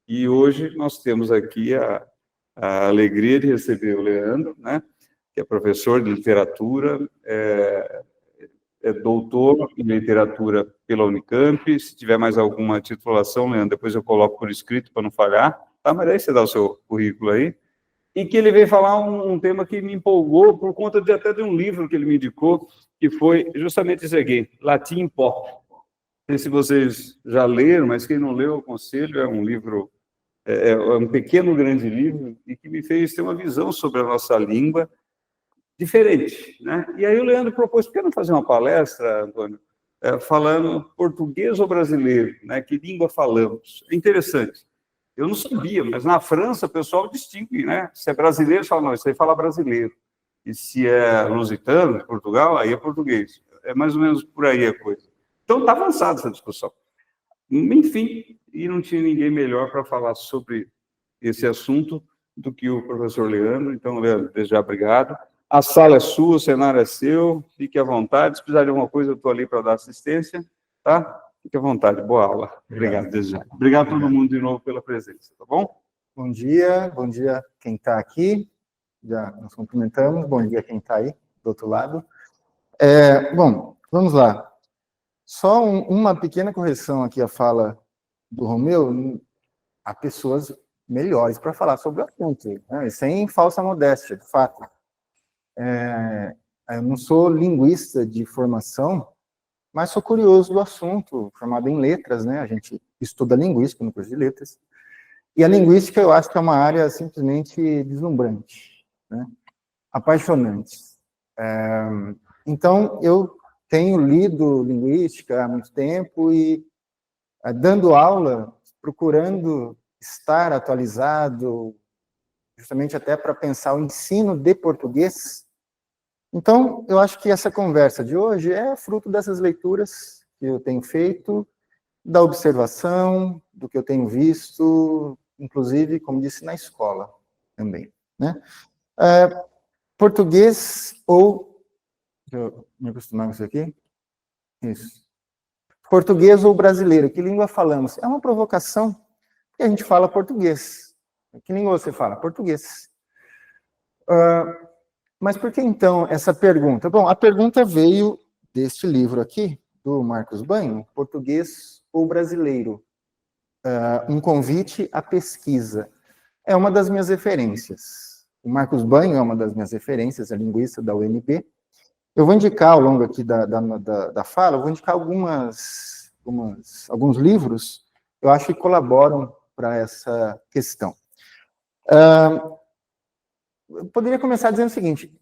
E hoje nós temos aqui a alegria de receber o Leandro, né, que é professor de literatura, é doutor em literatura pela Unicamp. Se tiver mais alguma titulação, Leandro, depois eu coloco por escrito para não falhar, tá? Mas aí você dá o seu currículo aí. E que ele veio falar um tema que me empolgou por conta até de um livro que ele me indicou, que foi justamente esse aqui, Latim Pop. Não sei se vocês já leram, mas quem não leu, eu aconselho. É um livro, é um pequeno, grande livro, e que me fez ter uma visão sobre a nossa língua diferente, né? E aí o Leandro propôs, por que não fazer uma palestra, Antônio, falando português ou brasileiro, né? Que língua falamos? É interessante. Eu não sabia, mas na França o pessoal distingue, né? Se é brasileiro, fala, não, isso aí fala brasileiro. E se é lusitano, de Portugal, aí é português. É mais ou menos por aí a coisa. Então está avançada essa discussão. Enfim, e não tinha ninguém melhor para falar sobre esse assunto do que o professor Leandro. Então, Leandro, desde já, obrigado. A sala é sua, o cenário é seu, fique à vontade. Se precisar de alguma coisa, eu estou ali para dar assistência, tá? Fique à vontade, boa aula. Obrigado, desde já. Obrigado a todo mundo de novo pela presença, tá bom? Bom dia quem está aqui, já nos cumprimentamos, bom dia quem está aí do outro lado. Bom, vamos lá. Só uma pequena correção aqui à fala do Romeu. Há pessoas melhores para falar sobre o assunto, né? Sem falsa modéstia, de fato. Eu não sou linguista de formação, mas sou curioso do assunto, formado em letras, né? A gente estuda linguística no curso de letras. E a linguística eu acho que é uma área simplesmente deslumbrante, né? Apaixonante. Então, eu tenho lido linguística há muito tempo e, dando aula, procurando estar atualizado, justamente até para pensar o ensino de português. Então, eu acho que essa conversa de hoje é fruto dessas leituras que eu tenho feito, da observação, do que eu tenho visto, inclusive, como disse, na escola também, né? Português ou... Deixa eu me acostumar com isso aqui. Isso. Português ou brasileiro, que língua falamos? É uma provocação, porque a gente fala português. Que língua você fala? Português. Mas por que, então, essa pergunta? Bom, a pergunta veio deste livro aqui, do Marcos Banho, Português ou Brasileiro? Um convite à pesquisa. É uma das minhas referências. O Marcos Banho é uma das minhas referências, é linguista da UNB. Eu vou indicar, ao longo aqui da fala, eu vou indicar alguns livros que eu acho que colaboram para essa questão. Eu poderia começar dizendo o seguinte: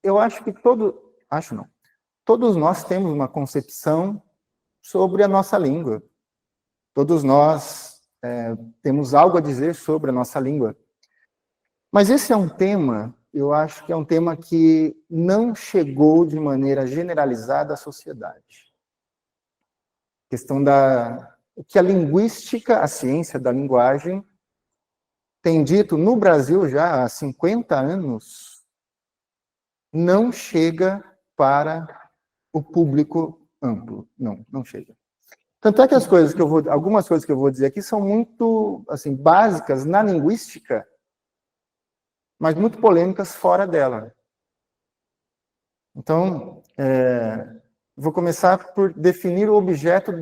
eu acho que todos nós temos uma concepção sobre a nossa língua. Todos nós temos algo a dizer sobre a nossa língua. Mas esse é um tema, eu acho que é um tema que não chegou de maneira generalizada à sociedade. A questão que a linguística, a ciência da linguagem, tem dito no Brasil já há 50 anos, não chega para o público amplo. Não chega. Tanto é que algumas coisas que eu vou dizer aqui são muito, assim, básicas na linguística, mas muito polêmicas fora dela. Então, vou começar por definir o objeto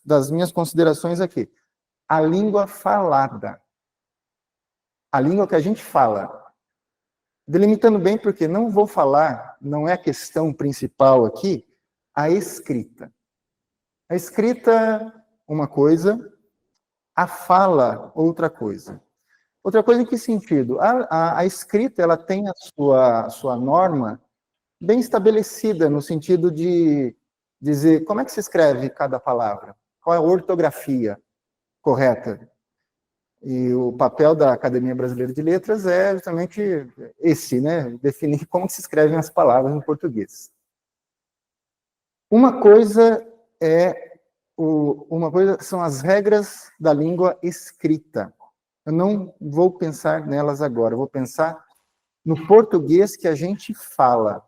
das minhas considerações aqui. A língua falada. A língua que a gente fala. Delimitando bem, porque não vou falar, não é a questão principal aqui, a escrita. A escrita, uma coisa, a fala, outra coisa. Outra coisa em que sentido? A escrita, ela tem a sua norma bem estabelecida, no sentido de dizer como é que se escreve cada palavra, qual é a ortografia correta. E o papel da Academia Brasileira de Letras é justamente esse, né? Definir como se escrevem as palavras em português. Uma coisa são as regras da língua escrita. Eu não vou pensar nelas agora, eu vou pensar no português que a gente fala.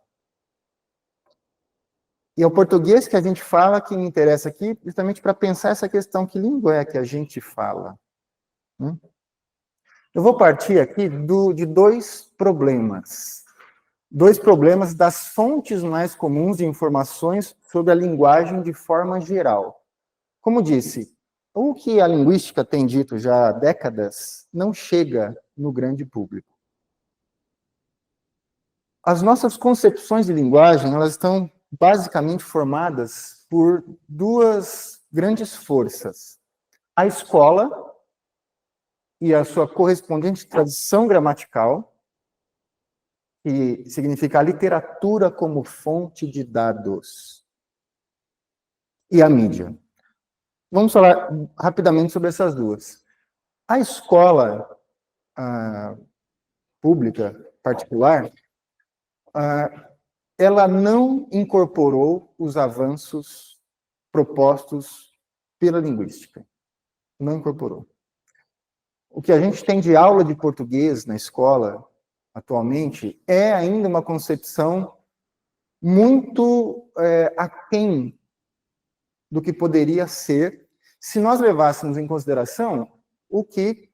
E é o português que a gente fala que me interessa aqui, justamente para pensar essa questão: que língua é que a gente fala? Eu vou partir aqui de dois problemas. Dois problemas das fontes mais comuns de informações sobre a linguagem de forma geral. Como disse, o que a linguística tem dito já há décadas não chega no grande público. As nossas concepções de linguagem, elas estão basicamente formadas por duas grandes forças. A escola e a sua correspondente tradição gramatical, que significa a literatura como fonte de dados, e a mídia. Vamos falar rapidamente sobre essas duas. A escola pública, particular, ela não incorporou os avanços propostos pela linguística. Não incorporou. O que a gente tem de aula de português na escola, atualmente, é ainda uma concepção muito aquém do que poderia ser se nós levássemos em consideração o que,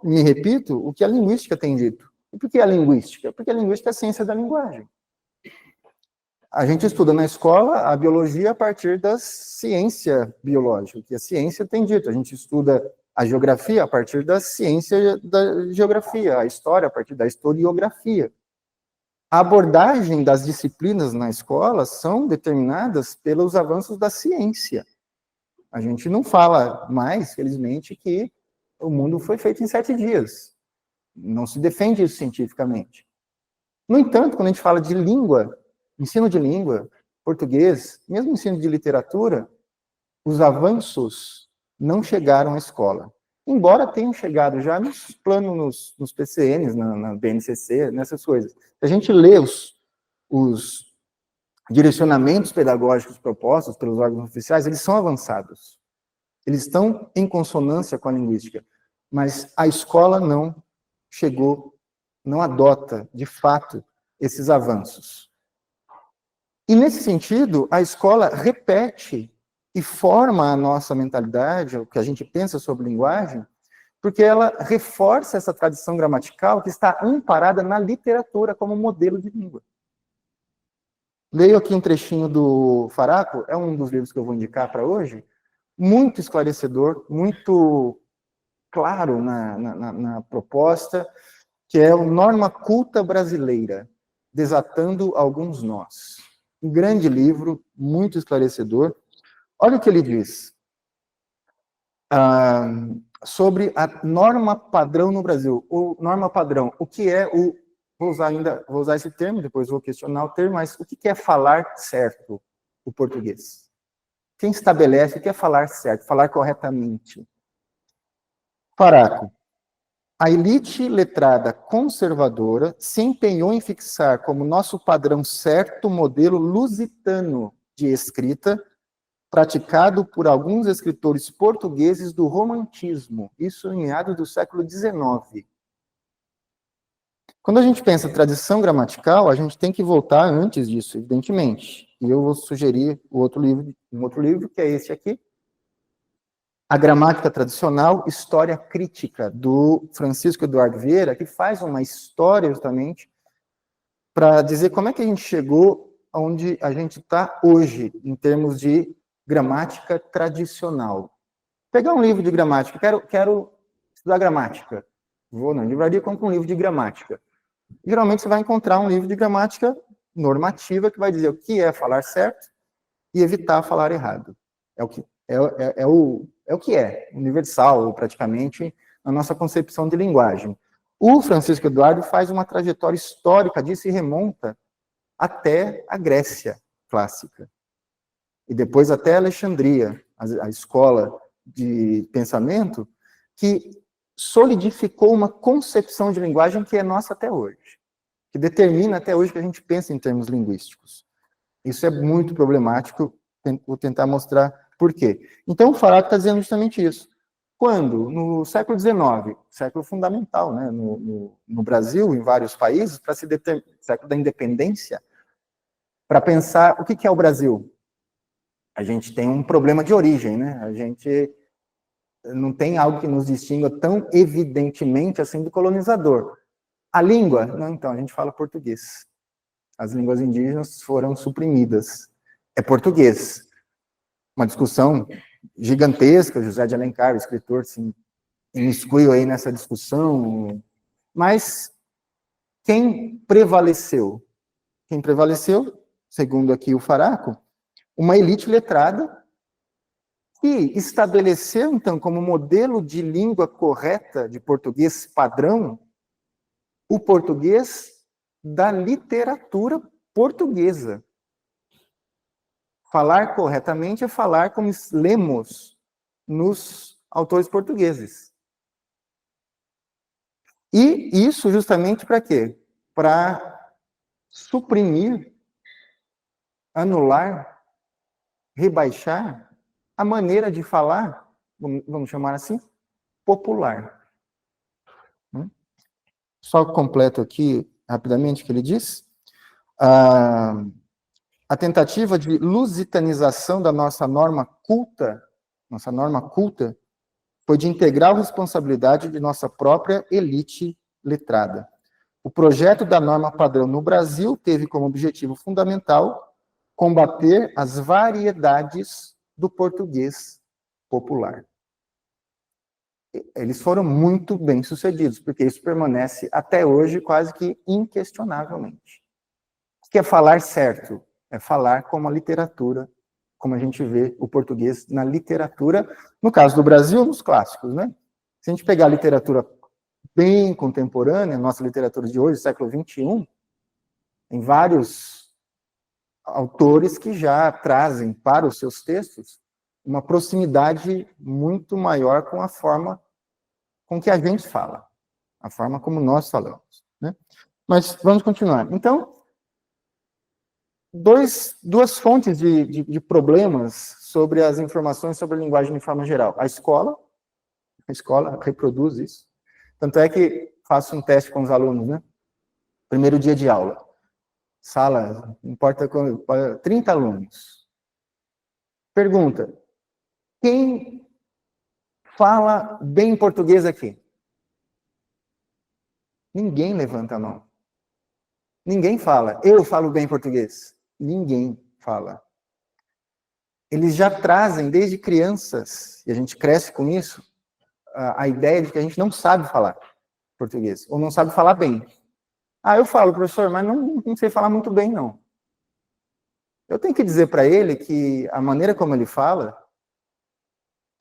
me repito, o que a linguística tem dito. E por que a linguística? Porque a linguística é a ciência da linguagem. A gente estuda na escola a biologia a partir da ciência biológica, que a ciência tem dito. A gente estuda a geografia a partir da ciência da geografia, a história a partir da historiografia. A abordagem das disciplinas na escola são determinadas pelos avanços da ciência. A gente não fala mais, felizmente, que o mundo foi feito em 7 dias. Não se defende isso cientificamente. No entanto, quando a gente fala de língua, ensino de língua, português, mesmo ensino de literatura, os avanços não chegaram à escola. Embora tenham chegado já nos planos, nos PCNs, na BNCC, nessas coisas. Se a gente lê os direcionamentos pedagógicos propostos pelos órgãos oficiais, eles são avançados. Eles estão em consonância com a linguística. Mas a escola não chegou, não adota, de fato, esses avanços. E, nesse sentido, a escola repete e forma a nossa mentalidade, o que a gente pensa sobre linguagem, porque ela reforça essa tradição gramatical que está amparada na literatura como modelo de língua. Leio aqui um trechinho do Faraco, é um dos livros que eu vou indicar para hoje, muito esclarecedor, muito claro na proposta, que é o Norma Culta Brasileira, Desatando Alguns Nós. Um grande livro, muito esclarecedor. Olha o que ele diz sobre a norma padrão no Brasil. O norma padrão, o que é o... Vou usar esse termo, depois vou questionar o termo, mas o que é falar certo o português? Quem estabelece o que é falar certo, falar corretamente? Faraco. A elite letrada conservadora se empenhou em fixar como nosso padrão certo o modelo lusitano de escrita praticado por alguns escritores portugueses do romantismo, isso em meados do século XIX. Quando a gente pensa em tradição gramatical, a gente tem que voltar antes disso, evidentemente. E eu vou sugerir um outro livro, que é esse aqui, A Gramática Tradicional, História Crítica, do Francisco Eduardo Vieira, que faz uma história justamente para dizer como é que a gente chegou onde a gente está hoje, em termos de gramática tradicional. Pegar um livro de gramática, quero estudar gramática. Vou na livraria e compro um livro de gramática. Geralmente você vai encontrar um livro de gramática normativa que vai dizer o que é falar certo e evitar falar errado. É o que é universal, praticamente, na nossa concepção de linguagem. O Francisco Eduardo faz uma trajetória histórica disso e remonta até a Grécia clássica. E depois até a Alexandria, a escola de pensamento, que solidificou uma concepção de linguagem que é nossa até hoje, que determina até hoje que a gente pensa em termos linguísticos. Isso é muito problemático, vou tentar mostrar por quê. Então, o Faraco está dizendo justamente isso. Quando, no século XIX, século fundamental, né, no Brasil, em vários países, para se determinar, século da independência, para pensar o que é o Brasil. A gente tem um problema de origem, né? A gente não tem algo que nos distinga tão evidentemente assim do colonizador. A língua? Não, então, a gente fala português. As línguas indígenas foram suprimidas. É português. Uma discussão gigantesca, José de Alencar, o escritor, se imiscuiu aí nessa discussão, mas quem prevaleceu? Quem prevaleceu, segundo aqui o Faraco, uma elite letrada que estabeleceu, então, como modelo de língua correta de português padrão, o português da literatura portuguesa. Falar corretamente é falar como lemos nos autores portugueses. E isso justamente para quê? Para suprimir, anular, rebaixar a maneira de falar, vamos chamar assim, popular. Só completo aqui, rapidamente, o que ele diz. A tentativa de lusitanização da nossa norma culta, foi de integral responsabilidade de nossa própria elite letrada. O projeto da norma padrão no Brasil teve como objetivo fundamental combater as variedades do português popular. Eles foram muito bem-sucedidos, porque isso permanece até hoje quase que inquestionavelmente. O que é falar certo? É falar como a literatura, como a gente vê o português na literatura, no caso do Brasil, nos clássicos, né? Se a gente pegar a literatura bem contemporânea, nossa literatura de hoje, século XXI, tem vários autores que já trazem para os seus textos uma proximidade muito maior com a forma com que a gente fala, a forma como nós falamos, né? Mas vamos continuar. Então, duas fontes de problemas sobre as informações sobre a linguagem de forma geral. A escola reproduz isso. Tanto é que faço um teste com os alunos, né? Primeiro dia de aula. Sala, não importa quando, 30 alunos. Pergunta: quem fala bem português aqui? Ninguém levanta a mão. Ninguém fala, eu falo bem português. Ninguém fala. Eles já trazem, desde crianças, e a gente cresce com isso, a ideia de que a gente não sabe falar português, ou não sabe falar bem. Ah, eu falo, professor, mas não sei falar muito bem, não. Eu tenho que dizer para ele que a maneira como ele fala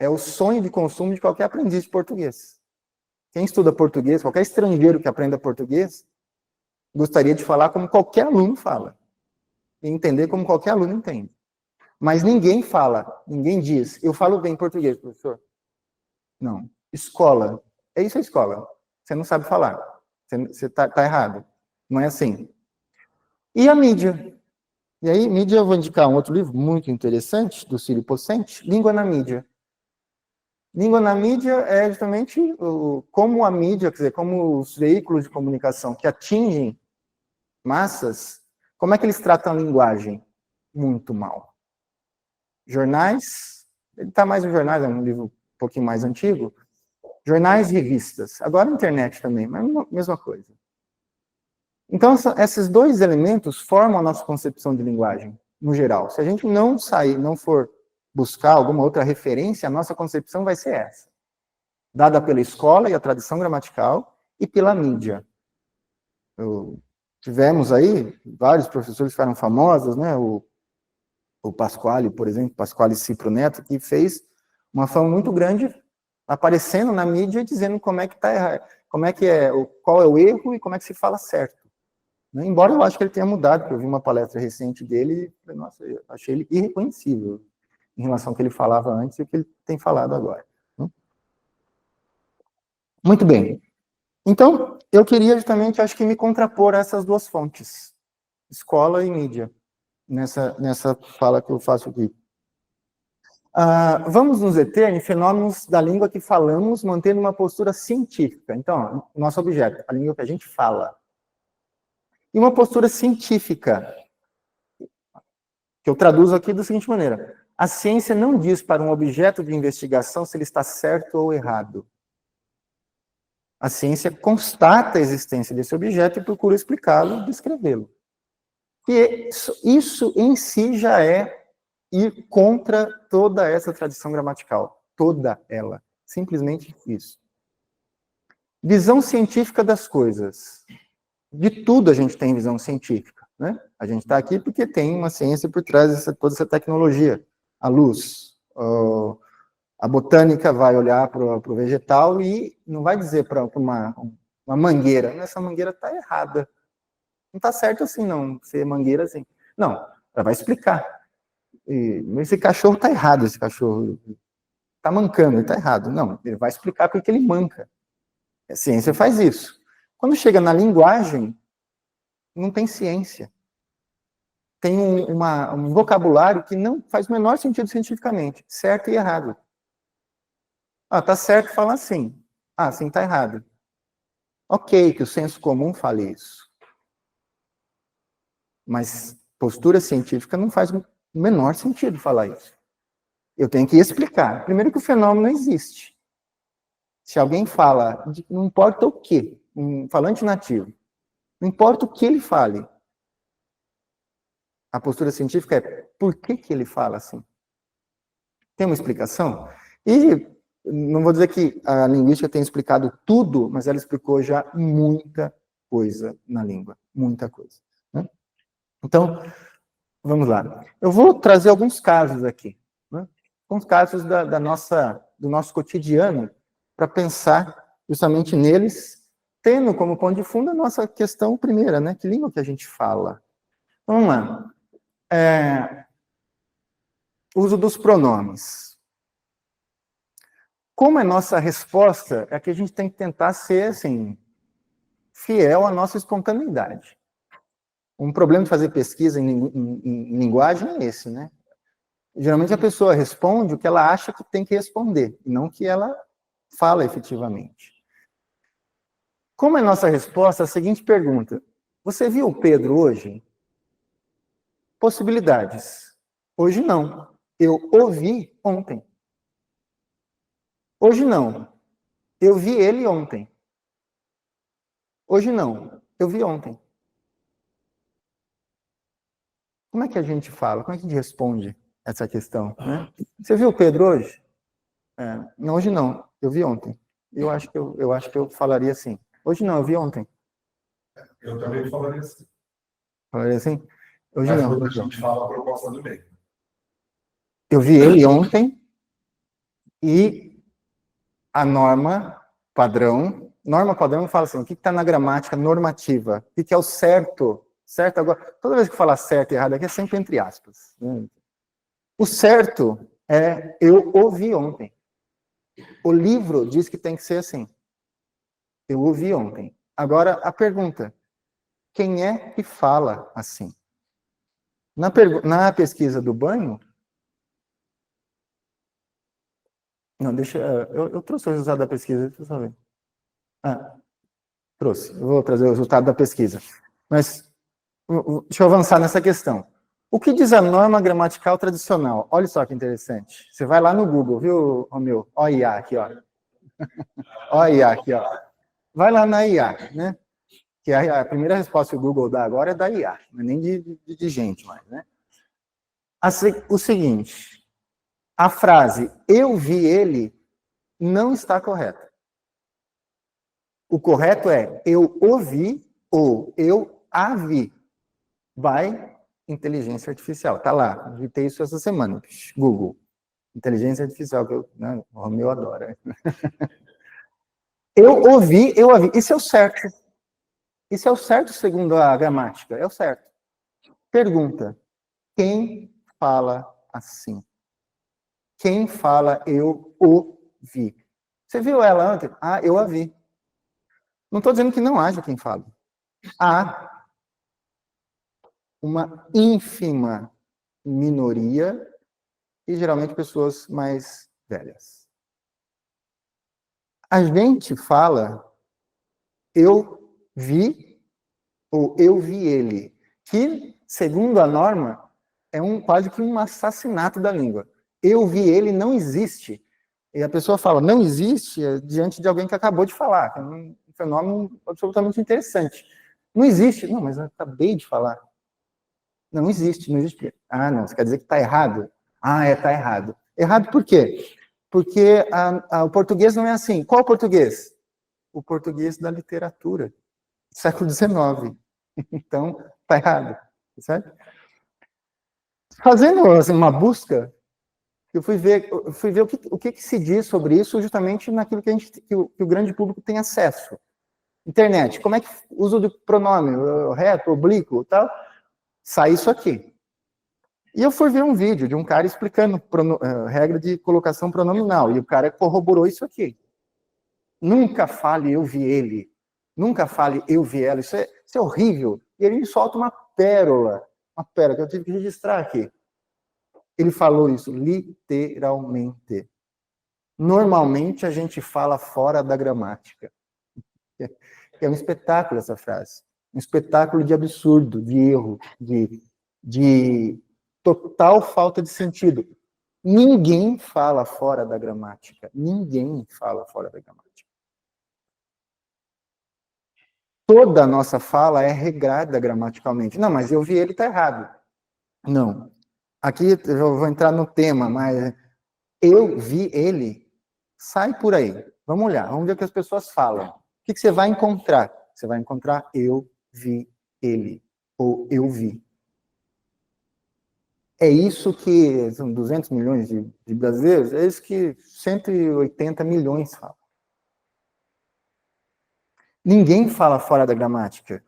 é o sonho de consumo de qualquer aprendiz de português. Quem estuda português, qualquer estrangeiro que aprenda português, gostaria de falar como qualquer aluno fala. E entender como qualquer aluno entende. Mas ninguém fala, ninguém diz, eu falo bem português, professor. Não. Escola. É isso a escola. Você não sabe falar. Você tá errado. Não é assim. E a mídia? E aí, mídia, eu vou indicar um outro livro muito interessante, do Círio Pocente, Língua na Mídia. Língua na mídia é justamente como a mídia, quer dizer, como os veículos de comunicação que atingem massas, como é que eles tratam a linguagem? Muito mal. Jornais, ele está mais nos jornais, é um livro um pouquinho mais antigo. Jornais e revistas. Agora a internet também, mas a mesma coisa. Então, esses dois elementos formam a nossa concepção de linguagem, no geral. Se a gente não sair, não for buscar alguma outra referência, a nossa concepção vai ser essa. Dada pela escola e a tradição gramatical e pela mídia. Tivemos aí vários professores que ficaram famosos, né? O Pasquale, por exemplo, Pasquale Cipro Neto, que fez uma fama muito grande aparecendo na mídia dizendo como é que está errado, como é que é, qual é o erro e como é que se fala certo. Embora eu acho que ele tenha mudado, porque eu vi uma palestra recente dele e, nossa, eu achei ele irreconhecível em relação ao que ele falava antes e o que ele tem falado agora. Muito bem. Então, eu queria justamente, acho que, me contrapor a essas duas fontes, escola e mídia, nessa fala que eu faço aqui. Vamos nos deter em fenômenos da língua que falamos, mantendo uma postura científica. Então, nosso objeto, a língua que a gente fala. E uma postura científica, que eu traduzo aqui da seguinte maneira: A ciência não diz para um objeto de investigação se ele está certo ou errado. A ciência constata a existência desse objeto e procura explicá-lo e descrevê-lo. E isso em si já é ir contra toda essa tradição gramatical. Toda ela. Simplesmente isso. Visão científica das coisas. De tudo a gente tem visão científica, né? A gente está aqui porque tem uma ciência por trás de toda essa tecnologia. A luz, a botânica vai olhar para o vegetal e não vai dizer para uma mangueira, essa mangueira está errada. Não está certo assim, não, ser mangueira assim. Não, ela vai explicar. Esse cachorro está errado, esse cachorro está mancando, ele está errado. Não, ele vai explicar porque ele manca. A ciência faz isso. Quando chega na linguagem, não tem ciência. Tem um vocabulário que não faz o menor sentido cientificamente, certo e errado. Tá certo falar assim. Assim tá errado. Ok, que o senso comum fale isso. Mas postura científica não faz o menor sentido falar isso. Eu tenho que explicar. Primeiro que o fenômeno existe. Se alguém fala, não importa o quê, um falante nativo, não importa o que ele fale, a postura científica é por que ele fala assim? Tem uma explicação? E não vou dizer que a linguística tem explicado tudo, mas ela explicou já muita coisa na língua. Muita coisa. Né? Então, vamos lá. Eu vou trazer alguns casos aqui. Né? Alguns casos do nosso cotidiano, para pensar justamente neles, tendo como ponto de fundo a nossa questão primeira, né? Que língua que a gente fala? Vamos lá. Uso dos pronomes. Como é nossa resposta, é que a gente tem que tentar ser, assim, fiel à nossa espontaneidade. Um problema de fazer pesquisa em linguagem é esse, né? Geralmente a pessoa responde o que ela acha que tem que responder, e não o que ela fala efetivamente. Como é nossa resposta, a seguinte pergunta: você viu o Pedro hoje? Possibilidades. Hoje não. Eu o vi ontem. Hoje não. Eu vi ele ontem. Hoje não. Eu vi ontem. Como é que a gente fala? Como é que a gente responde essa questão? Né? Você viu o Pedro hoje? Não, hoje não. Eu vi ontem. Eu acho que eu falaria assim. Hoje não, eu vi ontem. Eu também falaria assim. Falaria assim? Hoje Mas não. quando a gente fala a proposta do bem. Eu vi ele ontem e a norma padrão fala assim, o que está na gramática normativa? O que é o certo? Certo agora, toda vez que falar certo e errado aqui é sempre entre aspas. Né? O certo é eu ouvi ontem. O livro diz que tem que ser assim. Eu ouvi ontem. Agora, a pergunta, quem é que fala assim? Na pesquisa do banho, não, deixa, eu trouxe o resultado da pesquisa, deixa eu só ver. Trouxe, eu vou trazer o resultado da pesquisa. Mas, deixa eu avançar nessa questão. O que diz a norma gramatical tradicional? Olha só que interessante. Você vai lá no Google, viu, Romeu? Ó a IA aqui, ó. Ó a IA aqui, ó. Vai lá na IA, né? Que a primeira resposta que o Google dá agora é da IA, não é nem de gente mais, né? O seguinte, a frase eu vi ele não está correta. O correto é eu ouvi ou eu a vi. Vai inteligência artificial. Tá lá, digitei isso essa semana. Google. Inteligência artificial, que o Romeu adora. Eu ouvi, eu a vi. Isso é o certo. Isso é o certo segundo a gramática. É o certo. Pergunta. Quem fala assim? Quem fala eu o vi? Você viu ela ontem? Eu a vi. Não estou dizendo que não haja quem fale. Há uma ínfima minoria e geralmente pessoas mais velhas. A gente fala eu vi ou eu vi ele, que, segundo a norma, é quase que um assassinato da língua. Eu vi ele não existe. E a pessoa fala, não existe, diante de alguém que acabou de falar, que é um fenômeno absolutamente interessante. Não existe. Não, mas eu acabei de falar. Não existe, não existe. Ah, não, você quer dizer que está errado? Ah, está errado. Errado por quê? Porque o português não é assim. Qual português? O português da literatura, século XIX. Então, está errado, certo? Fazendo assim, uma busca, eu fui ver o que se diz sobre isso justamente naquilo que o grande público tem acesso. Internet, como é que uso do pronome, reto, oblíquo, tal, sai isso aqui. E eu fui ver um vídeo de um cara explicando regra de colocação pronominal, e o cara corroborou isso aqui. Nunca fale eu vi ele, nunca fale eu vi ela, isso é horrível. E ele me solta uma pérola que eu tive que registrar aqui. Ele falou isso literalmente. Normalmente a gente fala fora da gramática. É um espetáculo essa frase. Um espetáculo de absurdo, de erro, de total falta de sentido. Ninguém fala fora da gramática. Ninguém fala fora da gramática. Toda a nossa fala é regrada gramaticalmente. Não, mas eu vi ele, está errado. Não. Aqui eu vou entrar no tema, mas eu vi ele, sai por aí. Vamos olhar, vamos ver o que as pessoas falam. O que você vai encontrar? Você vai encontrar eu vi ele, ou eu vi. É isso que são 200 milhões de brasileiros, é isso que 180 milhões falam. Ninguém fala fora da gramática.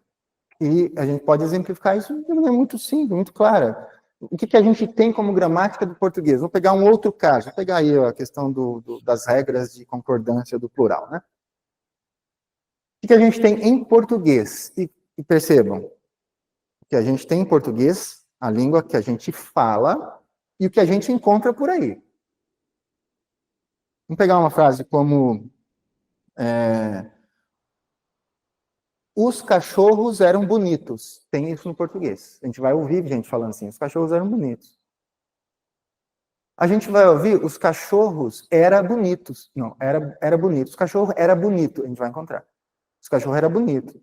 E a gente pode exemplificar isso de maneira muito simples, muito clara. O que a gente tem como gramática do português? Vou pegar um outro caso. Vou pegar aí a questão das regras de concordância do plural, né? O que a gente tem em português? E percebam, o que a gente tem em português, a língua que a gente fala e o que a gente encontra por aí. Vamos pegar uma frase como os cachorros eram bonitos. Tem isso no português. A gente vai ouvir gente falando assim, os cachorros eram bonitos. A gente vai ouvir os cachorros eram bonitos. Não, era bonito. Os cachorros era bonito, a gente vai encontrar. Os cachorros era bonito.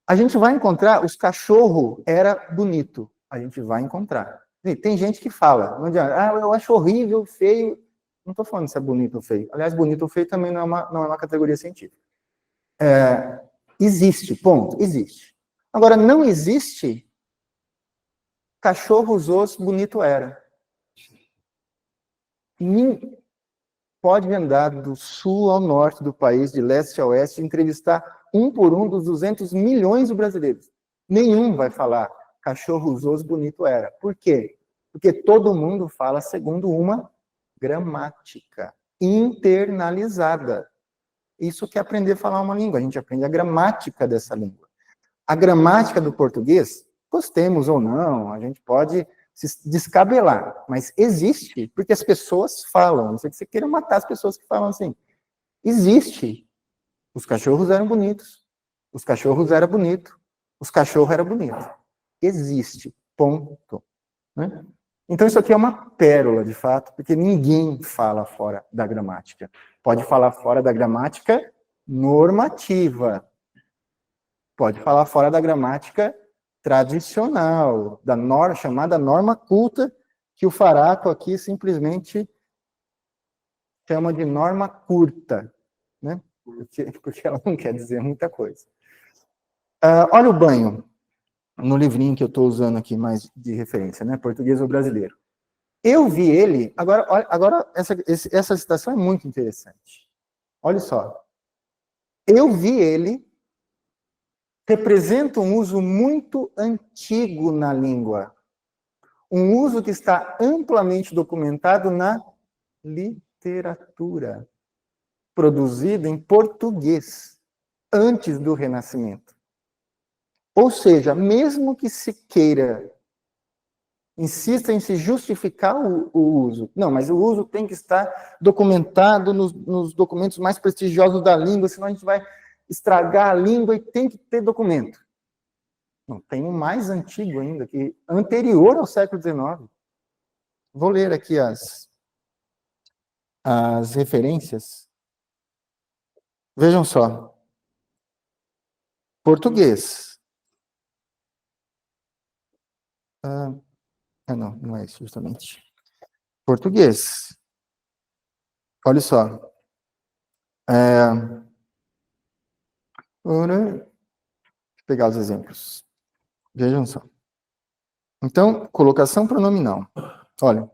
A gente vai encontrar os cachorro era bonito. A gente vai encontrar. Tem gente que fala, não adianta, eu acho horrível, feio. Não estou falando se é bonito ou feio. Aliás, bonito ou feio também não é uma categoria científica. Existe, ponto, existe. Agora, não existe cachorros os bonito era. Pode andar do sul ao norte do país, de leste a oeste, entrevistar um por um dos 200 milhões de brasileiros. Nenhum vai falar cachorros os bonito era. Por quê? Porque todo mundo fala segundo uma gramática internalizada. Isso que é aprender a falar uma língua. A gente aprende a gramática dessa língua. A gramática do português, gostemos ou não, a gente pode se descabelar, mas existe, porque as pessoas falam. Não sei que você queira matar as pessoas que falam assim. Existe. Os cachorros eram bonitos. Os cachorros eram bonitos. Os cachorros eram bonitos. Existe. Ponto. Né? Então, isso aqui é uma pérola, de fato, porque ninguém fala fora da gramática. Pode falar fora da gramática normativa. Pode falar fora da gramática tradicional, chamada norma culta, que o Faraco aqui simplesmente chama de norma curta, né? Porque ela não quer dizer muita coisa. Olha o banho, no livrinho que eu estou usando aqui mais de referência, né? Português ou brasileiro. Eu vi ele, agora essa citação é muito interessante. Olha só. Eu vi ele representa um uso muito antigo na língua. Um uso que está amplamente documentado na literatura, produzida em português, antes do Renascimento. Ou seja, mesmo que se queira, insista em se justificar o uso. Não, mas o uso tem que estar documentado nos documentos mais prestigiosos da língua, senão a gente vai estragar a língua e tem que ter documento. Não, tem um mais antigo ainda, que anterior ao século XIX. Vou ler aqui as referências. Vejam só. Português. Não é isso, justamente. Português. Olha só. Vou pegar os exemplos. Vejam só. Então, colocação pronominal. Olha.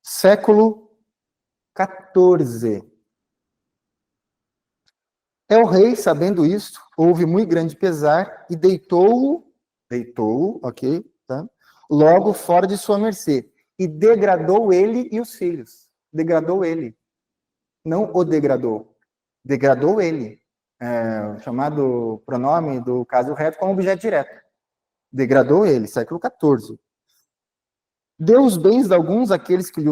Século XIV. El rei, sabendo isto, houve muito grande pesar e deitou-o, ok, tá? Logo fora de sua mercê, e degradou ele e os filhos. Degradou ele. Não o degradou. Degradou ele. O chamado pronome do caso reto como objeto direto. Degradou ele, século XIV. Deu os bens de alguns àqueles que lhe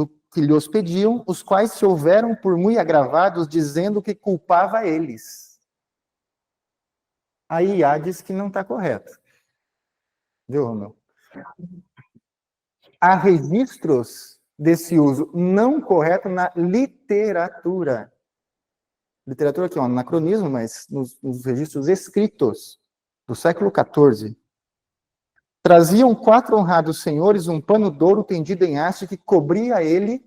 pediam, os quais se houveram por muito agravados, dizendo que culpava eles. A IA diz que não está correto. Viu, Romeu? Há registros desse uso não correto na literatura. Literatura aqui, anacronismo, mas nos registros escritos do século XIV. Traziam 4 honrados senhores um pano de ouro tendido em haste que cobria ele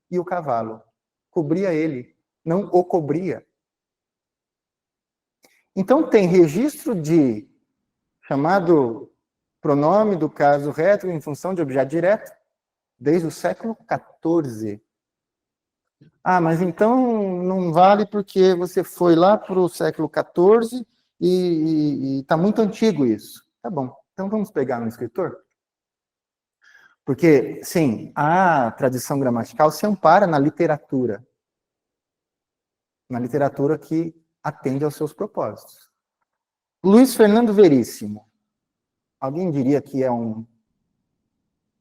e o cavalo. Cobria ele, não o cobria. Então, tem registro de chamado pronome do caso reto em função de objeto direto desde o século XIV. Mas então não vale porque você foi lá para o século XIV e está muito antigo isso. Tá bom, então vamos pegar um escritor? Porque, sim, a tradição gramatical se ampara na literatura que atende aos seus propósitos. Luiz Fernando Veríssimo. Alguém diria que é um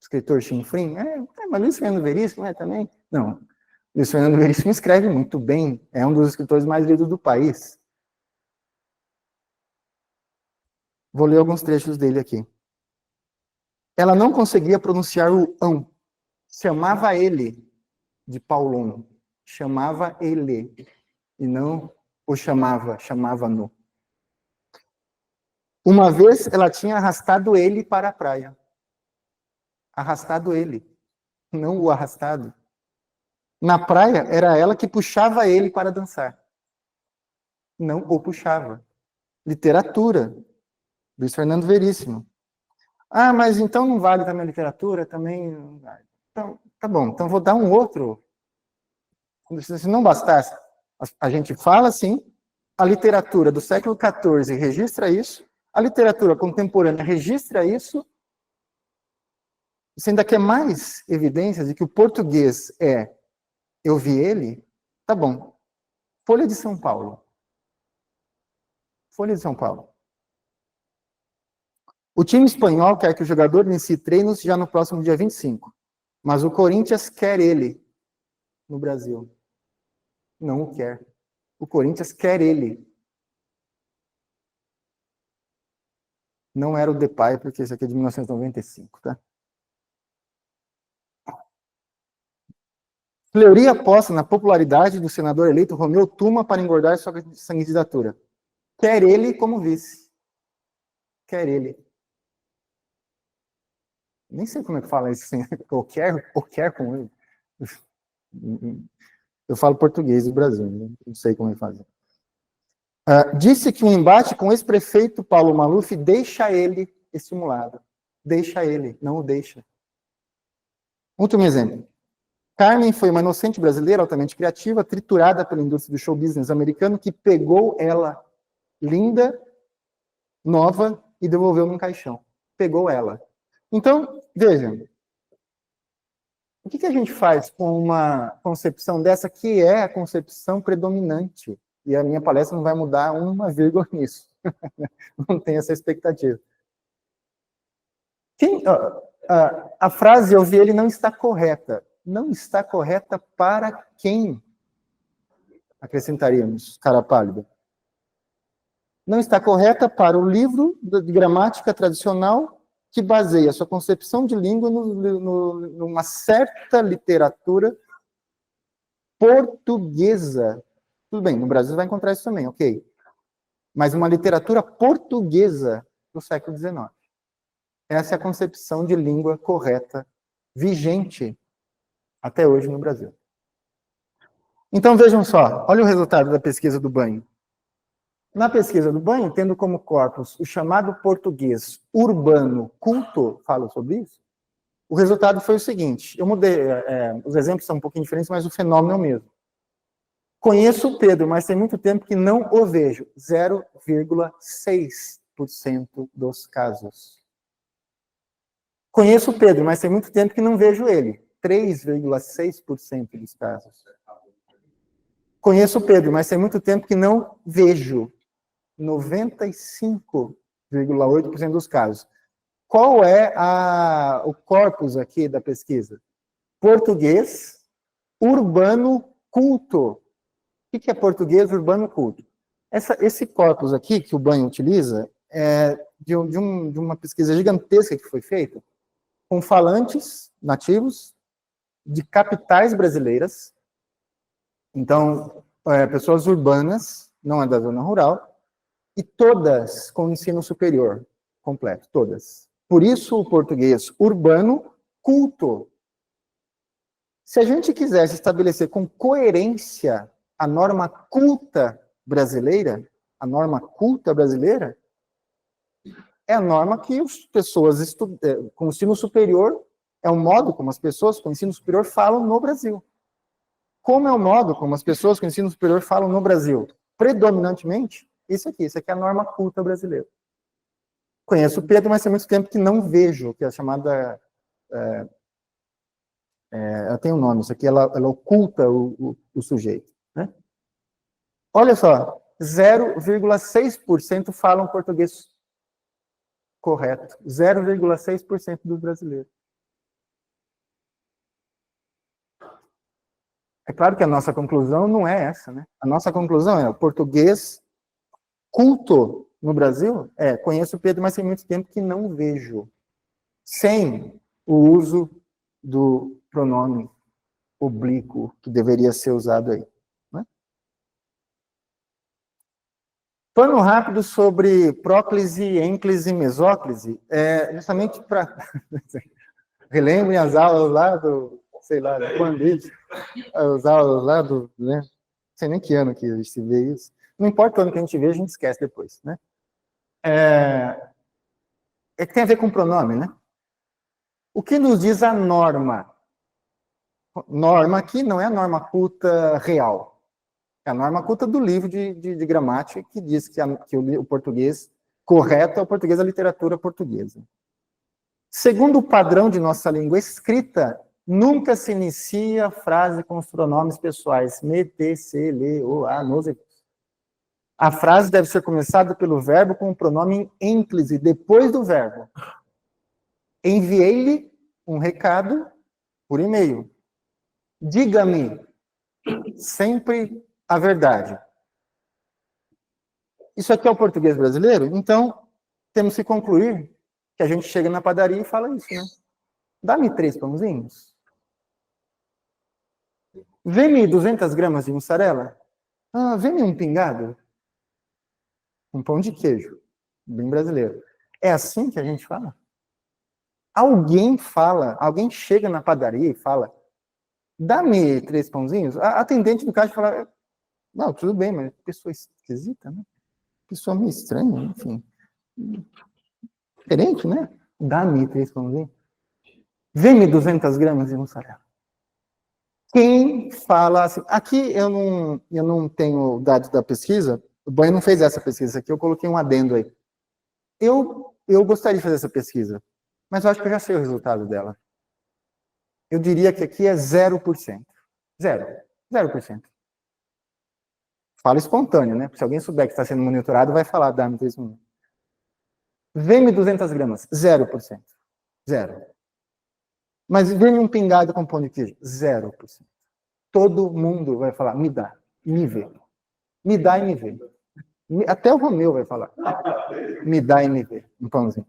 escritor chinfrim? Mas Luiz Fernando Veríssimo também? Não. Luiz Fernando Veríssimo escreve muito bem. É um dos escritores mais lidos do país. Vou ler alguns trechos dele aqui. Ela não conseguia pronunciar o ão. Chamava ele de Paulon. Chamava ele. E não o chamava-no. Uma vez ela tinha arrastado ele para a praia. Arrastado ele, não o arrastado. Na praia, era ela que puxava ele para dançar. Não o puxava. Literatura. Luiz Fernando Veríssimo. Mas então não vale também a literatura? Também. Então, tá bom, então vou dar um outro. Se não bastasse, a gente fala assim, a literatura do século XIV registra isso, a literatura contemporânea registra isso. Você ainda quer mais evidências de que o português eu vi ele? Tá bom. Folha de São Paulo. Folha de São Paulo. O time espanhol quer que o jogador inicie treinos já no próximo dia 25. Mas o Corinthians quer ele no Brasil. Não o quer. O Corinthians quer ele. Não era o Depay, porque esse aqui é de 1995, tá? Fleury aposta na popularidade do senador eleito Romeu Tuma para engordar sua candidatura. Quer ele como vice. Quer ele. Nem sei como é que fala isso assim. Ou quer com ele. Eu falo português do Brasil, não sei como é fazer. Disse que um embate com o ex-prefeito Paulo Maluf deixa ele estimulado. Deixa ele, não o deixa. Último exemplo. Carmen foi uma inocente brasileira altamente criativa, triturada pela indústria do show business americano, que pegou ela, linda, nova, e devolveu num caixão. Pegou ela. Então, vejam, o que a gente faz com uma concepção dessa que é a concepção predominante? E a minha palestra não vai mudar uma vírgula nisso. Não tem essa expectativa. A frase eu vi ele não está correta. Não está correta para quem? Acrescentaríamos, cara pálida. Não está correta para o livro de gramática tradicional que baseia a sua concepção de língua numa certa literatura portuguesa. Tudo bem, no Brasil você vai encontrar isso também, ok. Mas uma literatura portuguesa do século XIX. Essa é a concepção de língua correta, vigente até hoje no Brasil. Então, vejam só, olha o resultado da pesquisa do Banho. Na pesquisa do Banho, tendo como corpus o chamado português urbano culto, falo sobre isso, o resultado foi o seguinte, eu mudei, os exemplos são um pouquinho diferentes, mas o fenômeno é o mesmo. Conheço o Pedro, mas tem muito tempo que não o vejo, 0,6% dos casos. Conheço o Pedro, mas tem muito tempo que não vejo ele, 3,6% dos casos. Conheço o Pedro, mas tem muito tempo que não vejo, 95,8% dos casos. Qual é o corpus aqui da pesquisa? Português urbano culto. O que é português urbano culto? Esse corpus aqui, que o Banho utiliza, é de uma pesquisa gigantesca que foi feita com falantes nativos de capitais brasileiras. Então, pessoas urbanas, não é da zona rural, e todas com ensino superior completo, todas. Por isso o português urbano culto. Se a gente quisesse estabelecer com coerência a norma culta brasileira, é a norma que as pessoas com ensino superior, é o modo como as pessoas com ensino superior falam no Brasil. Como é o modo como as pessoas com ensino superior falam no Brasil? Predominantemente, isso aqui é a norma culta brasileira. Conheço o Pedro, mas tem muito tempo que não vejo, que é a chamada... ela tem um nome, isso aqui ela oculta o sujeito. Né? Olha só, 0,6% falam português correto. 0,6% dos brasileiros. É claro que a nossa conclusão não é essa, né? A nossa conclusão é o português culto no Brasil conheço o Pedro, mas tem muito tempo que não vejo. Sem o uso do pronome oblíquo que deveria ser usado aí. Né? Pano rápido sobre próclise, ênclise e mesóclise, justamente para... Relembrem as aulas lá do... sei lá, quando isso, as aulas lá do, né? Não sei nem que ano que a gente se vê isso. Não importa o ano que a gente vê, a gente esquece depois, né? Que tem a ver com pronome, né? O que nos diz a norma? Norma aqui não é a norma culta real. É a norma culta do livro de gramática que diz que o português correto é o português da literatura portuguesa. Segundo o padrão de nossa língua escrita, nunca se inicia a frase com os pronomes pessoais. Me, te, se, le, o, a, nos. A frase deve ser começada pelo verbo com o pronome ênclise, depois do verbo. Enviei-lhe um recado por e-mail. Diga-me sempre a verdade. Isso aqui é o português brasileiro? Então, temos que concluir que a gente chega na padaria e fala isso, né? Dá-me 3 pãozinhos. Vê-me 200 gramas de mussarela. Vê-me um pingado. Um pão de queijo. Bem brasileiro. É assim que a gente fala? Alguém chega na padaria e fala, dá-me 3 pãozinhos. A atendente do caixa fala, não, tudo bem, mas pessoa esquisita, né? Pessoa meio estranha, enfim. Diferente, né? Dá-me 3 pãozinhos. Vê-me 200 gramas de mussarela. Quem fala assim... Aqui eu não tenho dados da pesquisa, o Banho não fez essa pesquisa aqui, eu coloquei um adendo aí. Eu gostaria de fazer essa pesquisa, mas eu acho que eu já sei o resultado dela. Eu diria que aqui é 0%. 0%. Fala espontâneo, né? Se alguém souber que está sendo monitorado, vai falar, dá-me 3 minutos. Vê-me 200 gramas, 0%. 0. Mas vê-me um pingado com pão de queijo, 0%. Todo mundo vai falar, me dá, me vê. Me dá e me vê. Até o Romeu vai falar. Me dá e me vê, um pãozinho.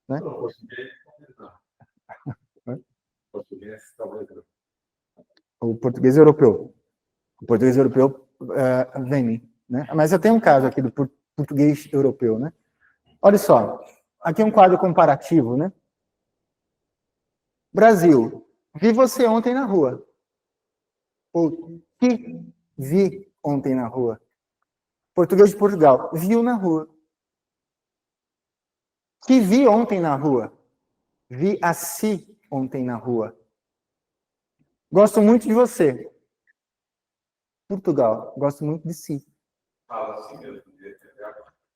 né? Português, talvez. O português europeu. O português europeu vem, né? Mas eu tenho um caso aqui do português europeu, né? Olha só, aqui é um quadro comparativo, né? Brasil, vi você ontem na rua. Ou que vi ontem na rua. Português de Portugal, viu na rua. Que vi ontem na rua. Vi a si ontem na rua. Gosto muito de você. Portugal, gosto muito de si. Fala assim mesmo.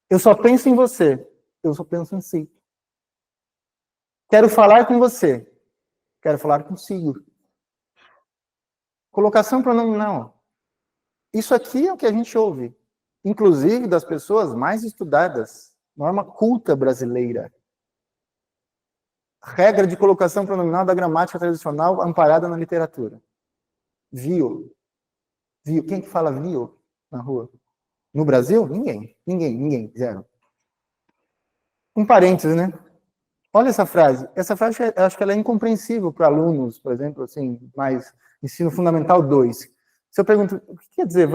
Eu só penso em você. Eu só penso em si. Quero falar com você. Quero falar consigo. Colocação pronominal. Isso aqui é o que a gente ouve. Inclusive das pessoas mais estudadas. Norma culta brasileira. Regra de colocação pronominal da gramática tradicional amparada na literatura. Viu. Viu. Quem que fala viu na rua? No Brasil? Ninguém. Ninguém. Zero. Um parênteses, né? Olha essa frase. Essa frase, eu acho que ela é incompreensível para alunos, por exemplo, assim, mais ensino fundamental 2. Se eu pergunto, o que quer dizer,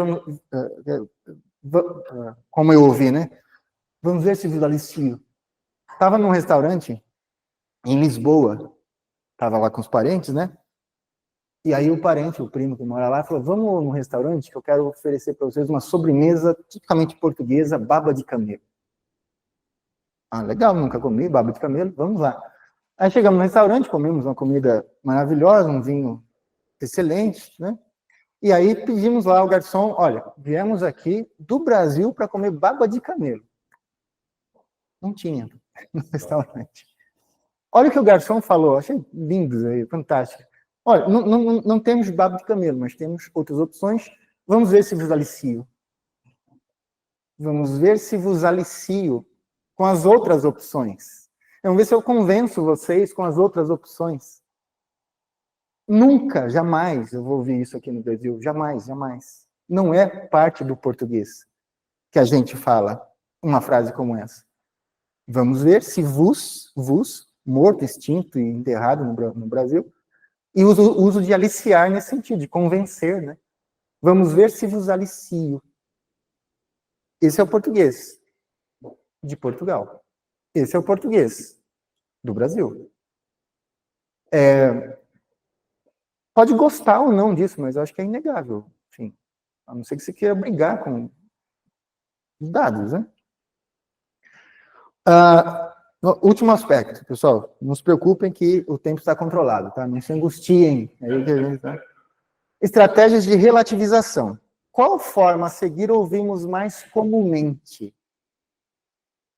como eu ouvi, né? Vamos ver se visualizo. Estava num restaurante em Lisboa, estava lá com os parentes, né? E aí o parente, o primo que mora lá, falou, vamos no restaurante que eu quero oferecer para vocês uma sobremesa tipicamente portuguesa, baba de camelo. Ah, legal, nunca comi baba de camelo, vamos lá. Aí chegamos no restaurante, comemos uma comida maravilhosa, um vinho excelente, né? E aí pedimos lá ao garçom, olha, viemos aqui do Brasil para comer baba de camelo. Não tinha no restaurante. Olha o que o garçom falou, achei lindo, fantástico. Olha, não temos baba de camelo, mas temos outras opções. Vamos ver se vos alicio. Vamos ver se vos alicio com as outras opções. Vamos ver se eu convenço vocês com as outras opções. Nunca, jamais eu vou ouvir isso aqui no Brasil. Jamais, jamais. Não é parte do português que a gente fala uma frase como essa. Vamos ver se vos, morto, extinto e enterrado no Brasil, e uso de aliciar nesse sentido, de convencer, né? Vamos ver se vos alicio. Esse é o português de Portugal. Esse é o português do Brasil. Pode gostar ou não disso, mas eu acho que é inegável. Enfim, a não ser que você queira brigar com os dados, né? Último aspecto, pessoal. Não se preocupem que o tempo está controlado, tá? Não se angustiem. Estratégias de relativização. Qual forma a seguir ouvimos mais comumente?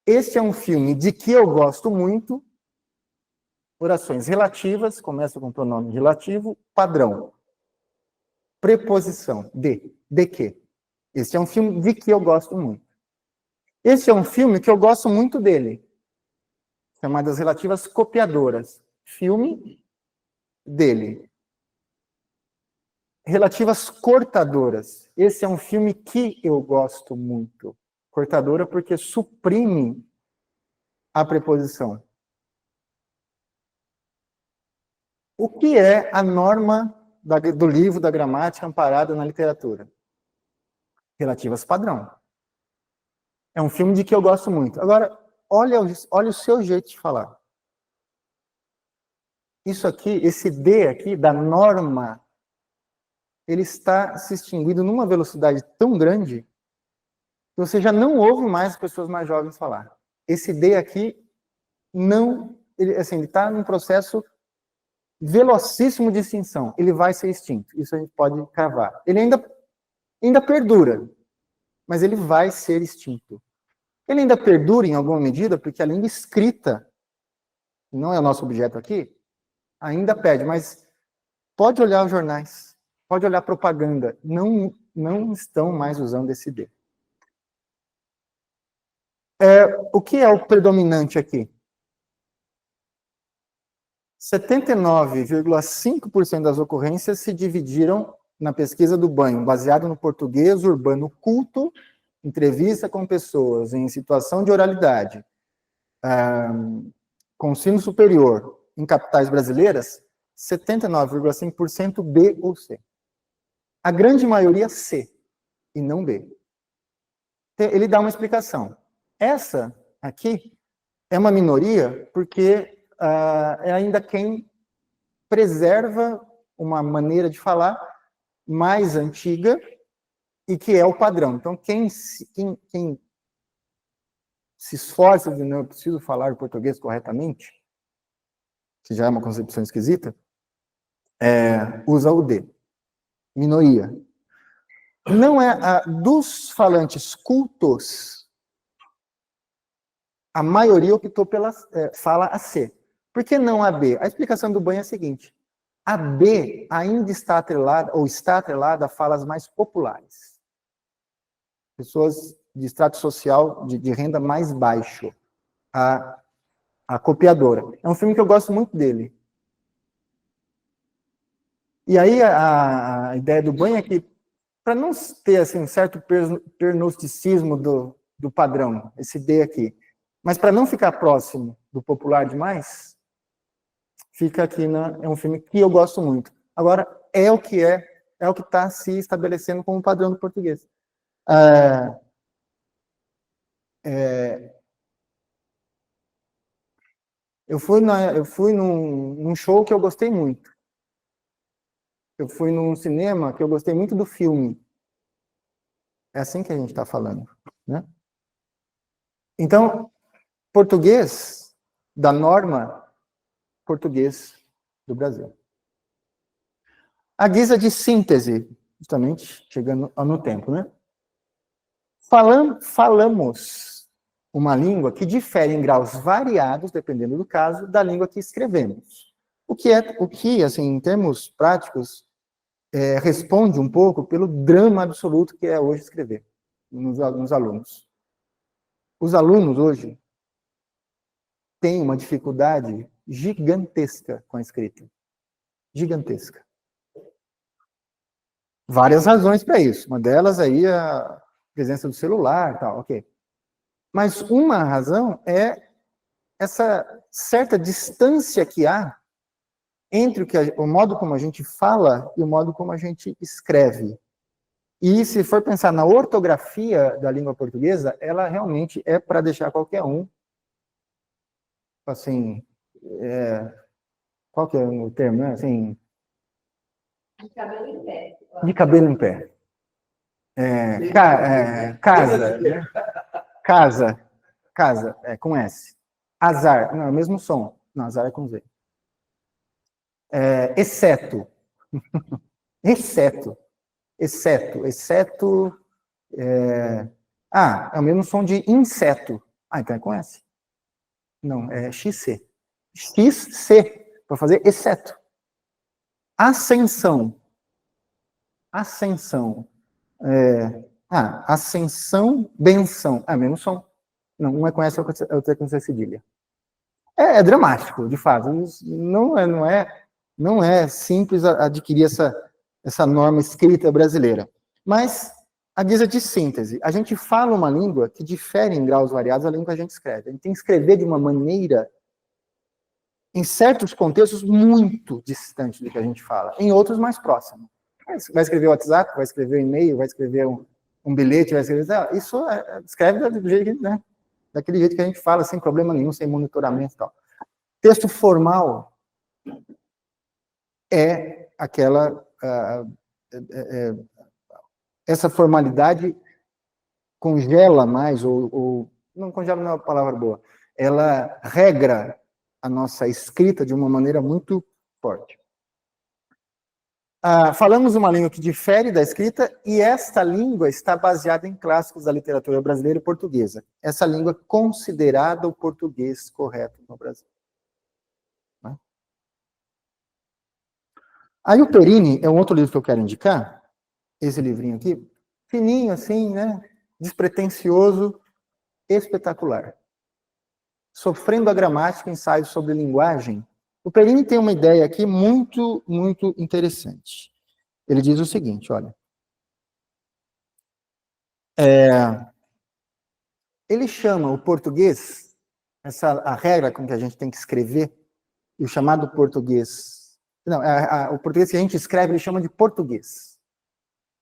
Este é um filme de que eu gosto muito. Orações relativas, começa com pronome relativo, padrão. Preposição, de que. Este é um filme de que eu gosto muito. Este é um filme que eu gosto muito dele. Chamadas relativas copiadoras. Filme dele. Relativas cortadoras. Esse é um filme que eu gosto muito. Cortadora porque suprime a preposição. O que é a norma do livro da gramática amparada na literatura? Relativas padrão. É um filme de que eu gosto muito. Agora, olha o seu jeito de falar. Isso aqui, esse D aqui, da norma, ele está se extinguindo numa velocidade tão grande que você já não ouve mais as pessoas mais jovens falar. Esse D aqui, ele está num processo velocíssimo de extinção. Ele vai ser extinto. Isso a gente pode cravar. Ele ainda perdura, mas ele vai ser extinto. Ele ainda perdura em alguma medida, porque a língua escrita, não é o nosso objeto aqui, ainda perde, mas pode olhar os jornais, pode olhar a propaganda, não estão mais usando esse D. O que é o predominante aqui? 79,5% das ocorrências se dividiram na pesquisa do Banho, baseado no português urbano culto, entrevista com pessoas em situação de oralidade, com ensino superior em capitais brasileiras, 79,5% B ou C. A grande maioria C, e não B. Ele dá uma explicação. Essa aqui é uma minoria porque é ainda quem preserva uma maneira de falar mais antiga e que é o padrão. Então, quem se esforça de não, eu preciso falar o português corretamente, que já é uma concepção esquisita, usa o D. Minoria. Não é dos falantes cultos, a maioria optou pela fala a C. Por que não a B? A explicação do Banha é a seguinte: a B ainda está atrelada, ou está atrelada a falas mais populares. Pessoas de extrato social, de renda mais baixo. A Copiadora. É um filme que eu gosto muito dele. E aí a ideia do Banha é que, para não ter assim, um certo pernosticismo do padrão, esse D aqui, mas para não ficar próximo do popular demais, fica aqui, é um filme que eu gosto muito. Agora, é o que está se estabelecendo como padrão do português. Eu fui num show que eu gostei muito. Eu fui num cinema que eu gostei muito do filme. É assim que a gente está falando, né? Então, português da norma português do Brasil. A guisa de síntese, justamente chegando no tempo, né? Falamos uma língua que difere em graus variados, dependendo do caso, da língua que escrevemos. O que assim, em termos práticos, responde um pouco pelo drama absoluto que é hoje escrever nos alunos. Os alunos hoje têm uma dificuldade gigantesca com a escrita. Gigantesca. Várias razões para isso. Uma delas aí é a presença do celular, tal, ok. Mas uma razão é essa certa distância que há entre o modo como a gente fala e o modo como a gente escreve. E se for pensar na ortografia da língua portuguesa, ela realmente é para deixar qualquer um, assim, qual que é o termo, né? Assim, de cabelo em pé. de cabelo em pé. Casa, né? Casa, com S. Azar, não, é o mesmo som. Não, azar é com Z. Exceto. Exceto. É o mesmo som de inseto. Então é com S. Não, é XC. XC, para fazer exceto. Ascensão. Ascensão, benção. Mesmo som. Não, um é com S, outro é com C cedilha. É dramático, de fato. Não é simples adquirir essa norma escrita brasileira. Mas, a guisa de síntese, a gente fala uma língua que difere em graus variados da língua que a gente escreve. A gente tem que escrever de uma maneira, em certos contextos, muito distante do que a gente fala. Em outros, mais próximo. Vai escrever o WhatsApp, vai escrever um e-mail, vai escrever um bilhete, vai escrever... Isso escreve do jeito, né? Daquele jeito que a gente fala, sem problema nenhum, sem monitoramento e tal. Texto formal é aquela... essa formalidade congela mais, ou não congela não é uma palavra boa, ela regra a nossa escrita de uma maneira muito forte. Falamos uma língua que difere da escrita, e esta língua está baseada em clássicos da literatura brasileira e portuguesa. Essa língua é considerada o português correto no Brasil. Né? Aí o Perini é um outro livro que eu quero indicar, esse livrinho aqui, fininho assim, né? Despretensioso, espetacular. Sofrendo a Gramática, ensaios sobre linguagem. O Perini tem uma ideia aqui muito, muito interessante. Ele diz o seguinte, olha. Ele chama o português a regra com que a gente tem que escrever, e o chamado português. Não, o português que a gente escreve, ele chama de português.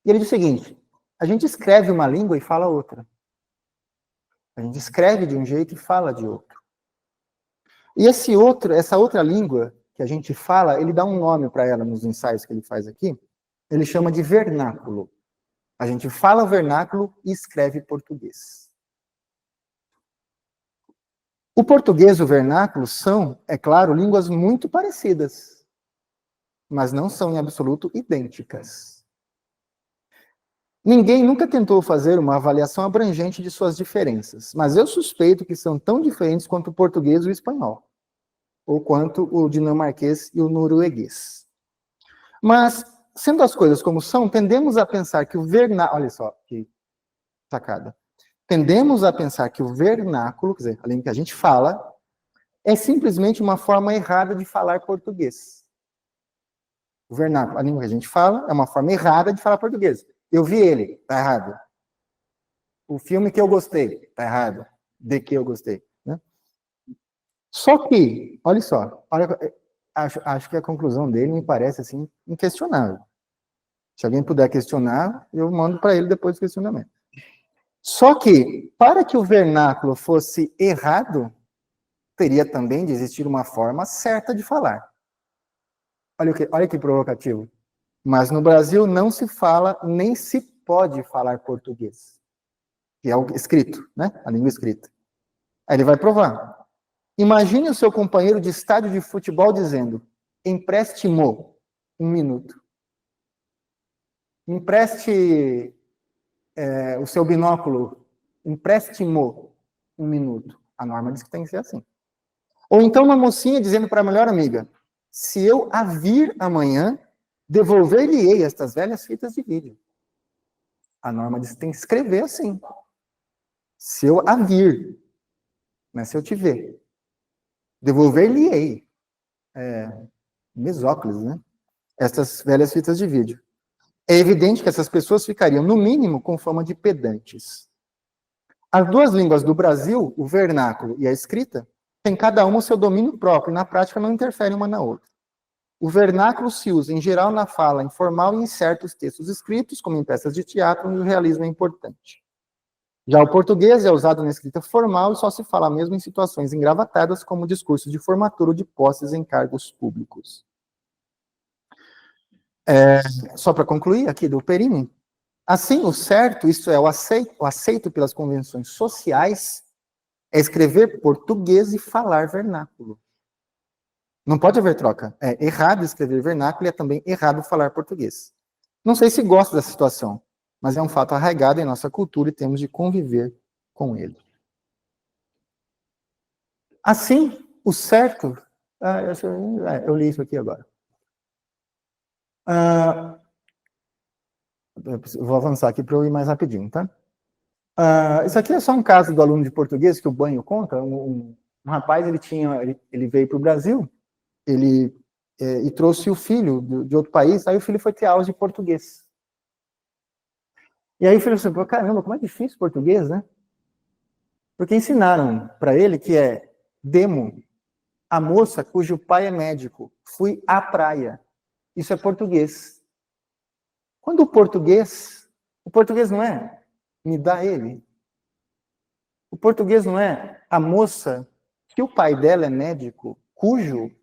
E ele diz o seguinte: a gente escreve uma língua e fala outra. A gente escreve de um jeito e fala de outro. E essa outra língua que a gente fala, ele dá um nome para ela nos ensaios que ele faz aqui. Ele chama de vernáculo. A gente fala vernáculo e escreve português. O português e o vernáculo são, é claro, línguas muito parecidas, mas não são em absoluto idênticas. Ninguém nunca tentou fazer uma avaliação abrangente de suas diferenças, mas eu suspeito que são tão diferentes quanto o português e o espanhol, ou quanto o dinamarquês e o norueguês. Mas, sendo as coisas como são, tendemos a pensar que o vernáculo... Olha só, que sacada. Tendemos a pensar que o vernáculo, quer dizer, a língua que a gente fala, é simplesmente uma forma errada de falar português. O vernáculo, a língua que a gente fala, é uma forma errada de falar português. Eu vi ele, tá errado. O filme que eu gostei, tá errado. De que eu gostei. Né? Só que, olha só, acho que a conclusão dele me parece assim inquestionável. Se alguém puder questionar, eu mando para ele depois do questionamento. Só que, para que o vernáculo fosse errado, teria também de existir uma forma certa de falar. Olha que provocativo. Mas no Brasil não se fala, nem se pode falar português. Que é o escrito, né? A língua escrita. Aí ele vai provar. Imagine o seu companheiro de estádio de futebol dizendo: empreste-mo 1 minuto. Empreste o seu binóculo. Empreste-mo 1 minuto. A norma diz que tem que ser assim. Ou então uma mocinha dizendo para a melhor amiga: se eu a vir amanhã, devolver-lhe-ei estas velhas fitas de vídeo. A norma diz que tem que escrever assim. Se eu a vir, né, se eu te ver, devolver-lhe-ei. Mesóclise, né? Estas velhas fitas de vídeo. É evidente que essas pessoas ficariam, no mínimo, com fama de pedantes. As duas línguas do Brasil, o vernáculo e a escrita, têm cada uma o seu domínio próprio e, na prática, não interferem uma na outra. O vernáculo se usa, em geral, na fala informal e em certos textos escritos, como em peças de teatro, onde o realismo é importante. Já o português é usado na escrita formal e só se fala mesmo em situações engravatadas, como discursos de formatura ou de posses em cargos públicos. Só para concluir aqui do Perini, assim, o certo, isto é, o aceito pelas convenções sociais, é escrever português e falar vernáculo. Não pode haver troca. É errado escrever vernáculo e é também errado falar português. Não sei se gosto dessa situação, mas é um fato arraigado em nossa cultura e temos de conviver com ele. Assim, o certo... eu li isso aqui agora. Eu vou avançar aqui para eu ir mais rapidinho, tá? Isso aqui é só um caso do aluno de português que o Banho conta. Um rapaz, ele veio para o Brasil, e trouxe o filho de outro país, aí o filho foi ter aulas de português. E aí o filho assim, caramba, como é difícil português, né? Porque ensinaram para ele que é demo, a moça cujo pai é médico, fui à praia. Isso é português. Quando o português não é me dá ele. O português não é a moça que o pai dela é médico, cujo,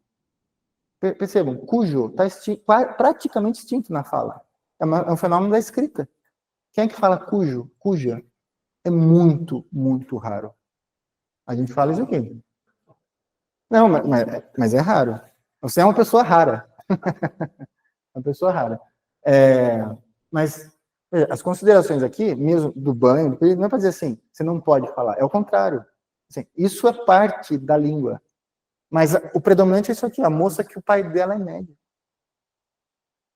percebam, cujo está praticamente extinto na fala. É um fenômeno da escrita. Quem é que fala cujo, cuja? É muito, muito raro. A gente fala isso aqui. Não, mas é raro. Você é uma pessoa rara. Uma pessoa rara. Mas as considerações aqui, mesmo do Banho, não é para dizer assim, você não pode falar. É o contrário. Assim, isso é parte da língua. Mas o predominante é isso aqui, a moça que o pai dela é médico.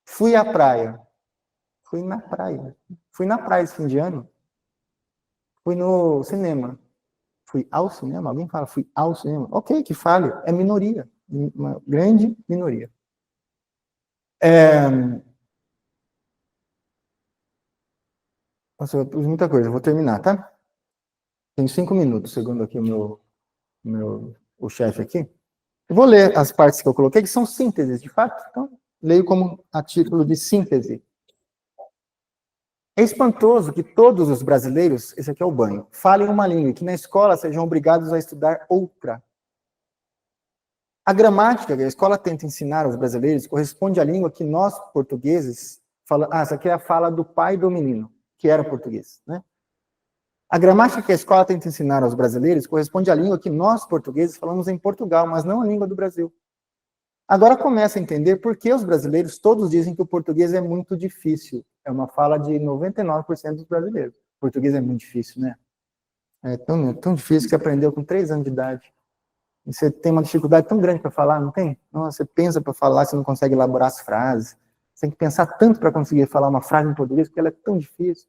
Fui à praia. Fui na praia. Fui na praia esse fim de ano. Fui no cinema. Fui ao cinema? Alguém fala fui ao cinema? Ok, que fale. É minoria. Uma grande minoria. Nossa, eu pus muita coisa. Vou terminar, tá? Tenho 5 minutos, segundo aqui o meu o chefe aqui. Eu vou ler as partes que eu coloquei, que são sínteses, de fato. Então, leio como a título de síntese. É espantoso que todos os brasileiros, esse aqui é o banho, falem uma língua e que na escola sejam obrigados a estudar outra. A gramática que a escola tenta ensinar aos brasileiros corresponde à língua que nós, portugueses, falamos. Essa aqui é a fala do pai do menino, que era português, né? A gramática que a escola tenta ensinar aos brasileiros corresponde à língua que nós, portugueses, falamos em Portugal, mas não a língua do Brasil. Agora começa a entender por que os brasileiros todos dizem que o português é muito difícil. É uma fala de 99% dos brasileiros. O português é muito difícil, né? É tão difícil que você aprendeu com 3 anos de idade. E você tem uma dificuldade tão grande para falar, não tem? Nossa, você pensa para falar, você não consegue elaborar as frases. Você tem que pensar tanto para conseguir falar uma frase em português, porque ela é tão difícil.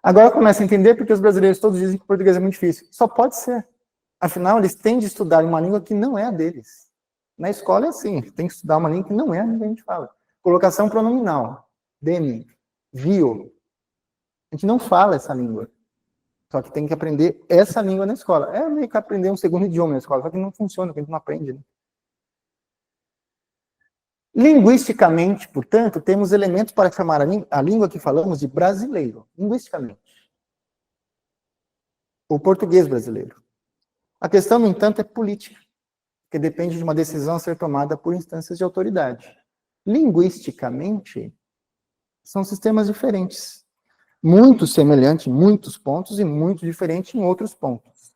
Agora começa a entender porque os brasileiros todos dizem que o português é muito difícil. Só pode ser. Afinal, eles têm de estudar uma língua que não é a deles. Na escola é assim, tem que estudar uma língua que não é a língua que a gente fala. Colocação pronominal. Demi, vio. A gente não fala essa língua. Só que tem que aprender essa língua na escola. É meio que aprender um segundo idioma na escola, só que não funciona, porque a gente não aprende. Né? Linguisticamente, portanto, temos elementos para chamar a língua que falamos de brasileiro. Linguisticamente. O português brasileiro. A questão, no entanto, é política, que depende de uma decisão a ser tomada por instâncias de autoridade. Linguisticamente, são sistemas diferentes. Muito semelhante em muitos pontos e muito diferente em outros pontos.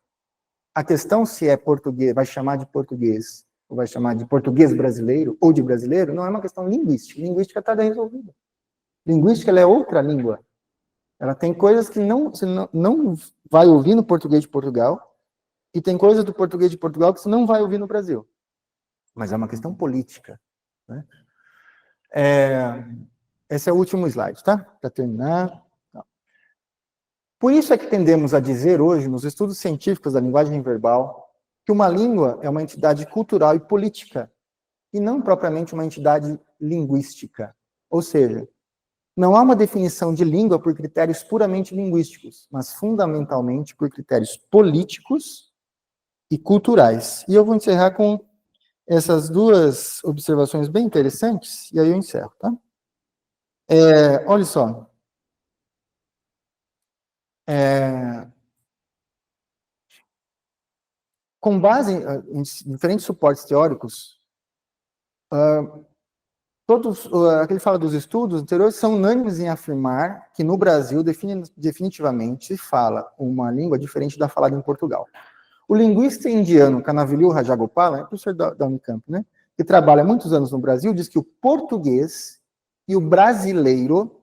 A questão se é português, vai chamar de português, ou vai chamar de português brasileiro, ou de brasileiro, não é uma questão linguística. Linguística está resolvida. Linguística, ela é outra língua. Ela tem coisas que você não vai ouvir no português de Portugal, e tem coisas do português de Portugal que você não vai ouvir no Brasil. Mas é uma questão política. Né? Esse é o último slide, tá? Para terminar. Por isso é que tendemos a dizer hoje, nos estudos científicos da linguagem verbal, que uma língua é uma entidade cultural e política, e não propriamente uma entidade linguística. Ou seja, não há uma definição de língua por critérios puramente linguísticos, mas fundamentalmente por critérios políticos e culturais. E eu vou encerrar com essas duas observações bem interessantes, e aí eu encerro, tá? Olha só. Com base em diferentes suportes teóricos, aquele fala dos estudos anteriores são unânimes em afirmar que no Brasil definitivamente se fala uma língua diferente da falada em Portugal. O linguista indiano Kanavillu Rajagopala, é professor da Unicamp, né, que trabalha há muitos anos no Brasil, diz que o português e o brasileiro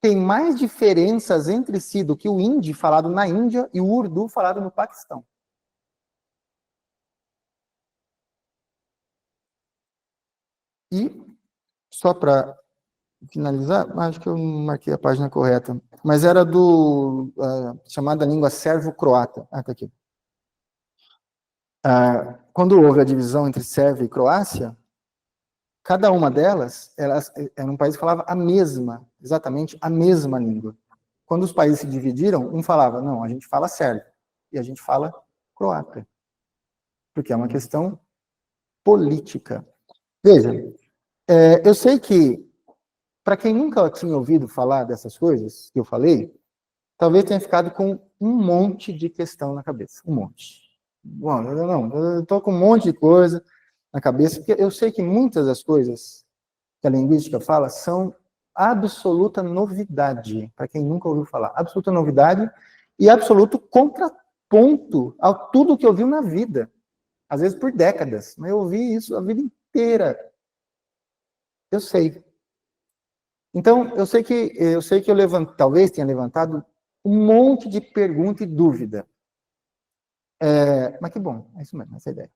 têm mais diferenças entre si do que o hindi falado na Índia e o urdu falado no Paquistão. E, só para finalizar, acho que eu não marquei a página correta, mas era chamada língua servo-croata. Tá aqui. Quando houve a divisão entre Sérvia e Croácia, cada uma delas, era um país que falava exatamente a mesma língua. Quando os países se dividiram, um falava, não, a gente fala sérvio, e a gente fala croata. Porque é uma questão política. Veja, eu sei que, para quem nunca tinha ouvido falar dessas coisas que eu falei, talvez tenha ficado com um monte de questão na cabeça. Um monte. Bom, eu estou com um monte de coisa na cabeça, porque eu sei que muitas das coisas que a linguística fala são absoluta novidade, para quem nunca ouviu falar. Absoluta novidade e absoluto contraponto a tudo que eu vi na vida. Às vezes por décadas, mas eu ouvi isso a vida inteira. Eu sei. Então, eu sei que eu talvez tenha levantado um monte de pergunta e dúvida. Mas que bom, é isso mesmo, essa é a ideia.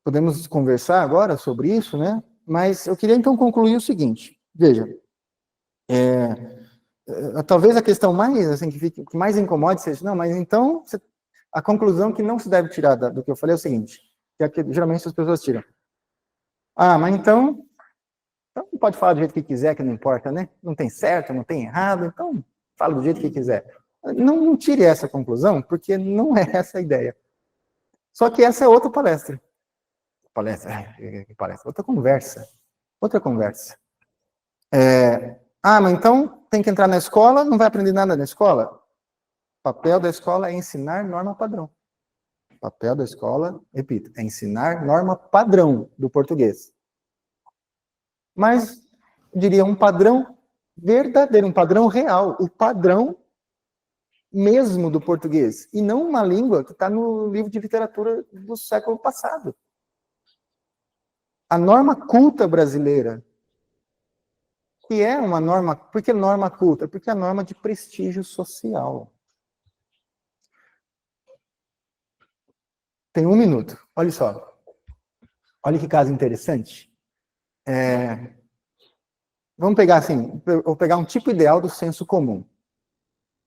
Podemos conversar agora sobre isso, né? Mas eu queria então concluir o seguinte. Veja, talvez a questão mais, assim, que mais incomode seja, não, mas então, a conclusão que não se deve tirar do que eu falei é o seguinte, que é que geralmente as pessoas tiram. Mas então não pode falar do jeito que quiser, que não importa, né? Não tem certo, não tem errado, então fala do jeito que quiser. Não tire essa conclusão, porque não é essa a ideia. Só que essa é outra palestra. Outra conversa. Mas então tem que entrar na escola, não vai aprender nada na escola? O papel da escola é ensinar norma padrão. O papel da escola, repito, é ensinar norma padrão do português. Mas, eu diria, um padrão verdadeiro, um padrão real, o padrão mesmo do português, e não uma língua que está no livro de literatura do século passado. A norma culta brasileira, que é uma norma... Por que norma culta? Porque é norma de prestígio social. Tem 1 minuto. Olha só. Olha que caso interessante. Vamos pegar assim, vou pegar um tipo ideal do senso comum.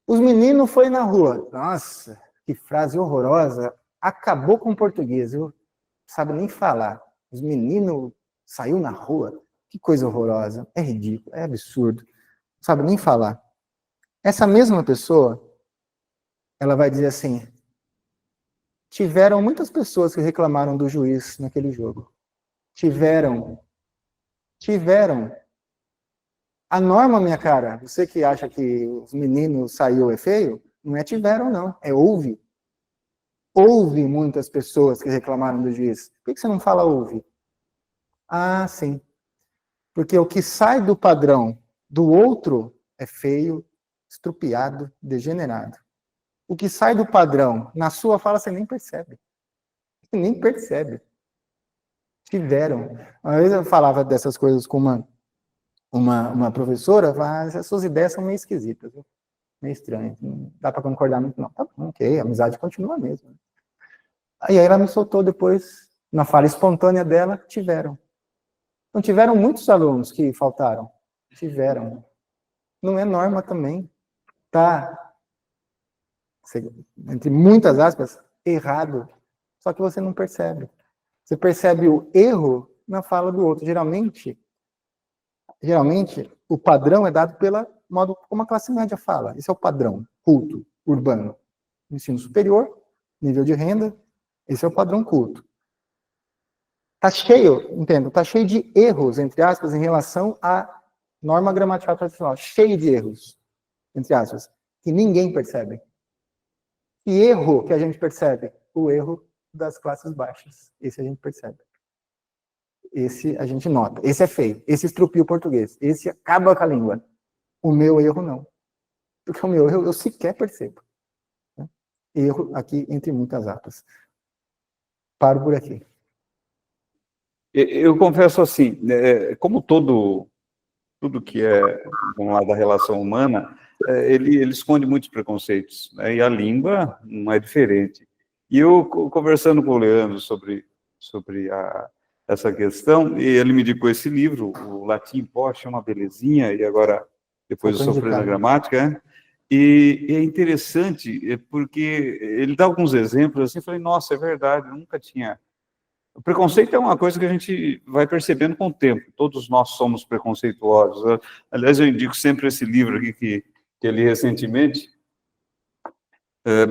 Os meninos foram na rua. Nossa, que frase horrorosa. Acabou com o português. Eu não sabe nem falar. Os meninos saiu na rua. Que coisa horrorosa. É ridículo, é absurdo. Não sabe nem falar. Essa mesma pessoa, ela vai dizer assim: tiveram muitas pessoas que reclamaram do juiz naquele jogo. Tiveram. A norma, minha cara, você que acha que os meninos saiu é feio, não é tiveram, não. É houve. Houve muitas pessoas que reclamaram do juiz. Por que você não fala houve? Ah, sim. Porque o que sai do padrão do outro é feio, estrupiado, degenerado. O que sai do padrão na sua fala, você nem percebe. Você nem percebe. Tiveram. Uma vez eu falava dessas coisas com uma professora, mas as suas ideias são meio esquisitas, viu? Meio estranhas. Não dá para concordar muito, não. Tá bom, ok, a amizade continua mesmo. Aí ela me soltou depois, na fala espontânea dela, tiveram. Então tiveram muitos alunos que faltaram. Tiveram. Não é norma também. Tá, entre muitas aspas, errado. Só que você não percebe. Você percebe o erro na fala do outro. Geralmente, o padrão é dado pelo modo como a classe média fala. Esse é o padrão culto, urbano. Ensino superior, nível de renda, esse é o padrão culto. Está cheio, entendo, está cheio de erros, entre aspas, em relação à norma gramatical tradicional. Cheio de erros, entre aspas, que ninguém percebe. Que erro que a gente percebe? O erro das classes baixas. Esse a gente percebe. Esse a gente nota. Esse é feio. Esse estrupia o português. Esse acaba com a língua. O meu erro não. Porque o meu erro eu sequer percebo. Erro aqui entre muitas aspas. Paro por aqui. Eu confesso assim, como tudo que é, vamos lá, da relação humana, ele esconde muitos preconceitos, né? E a língua não é diferente. E eu, conversando com o Leandro sobre essa questão, e ele me indicou esse livro, o Latim Post, é uma belezinha, e agora, depois eu sofri na gramática, né? E é interessante, porque ele dá alguns exemplos, assim, eu falei, nossa, é verdade, eu nunca tinha... O preconceito é uma coisa que a gente vai percebendo com o tempo. Todos nós somos preconceituosos. Aliás, eu indico sempre esse livro aqui que eu li recentemente,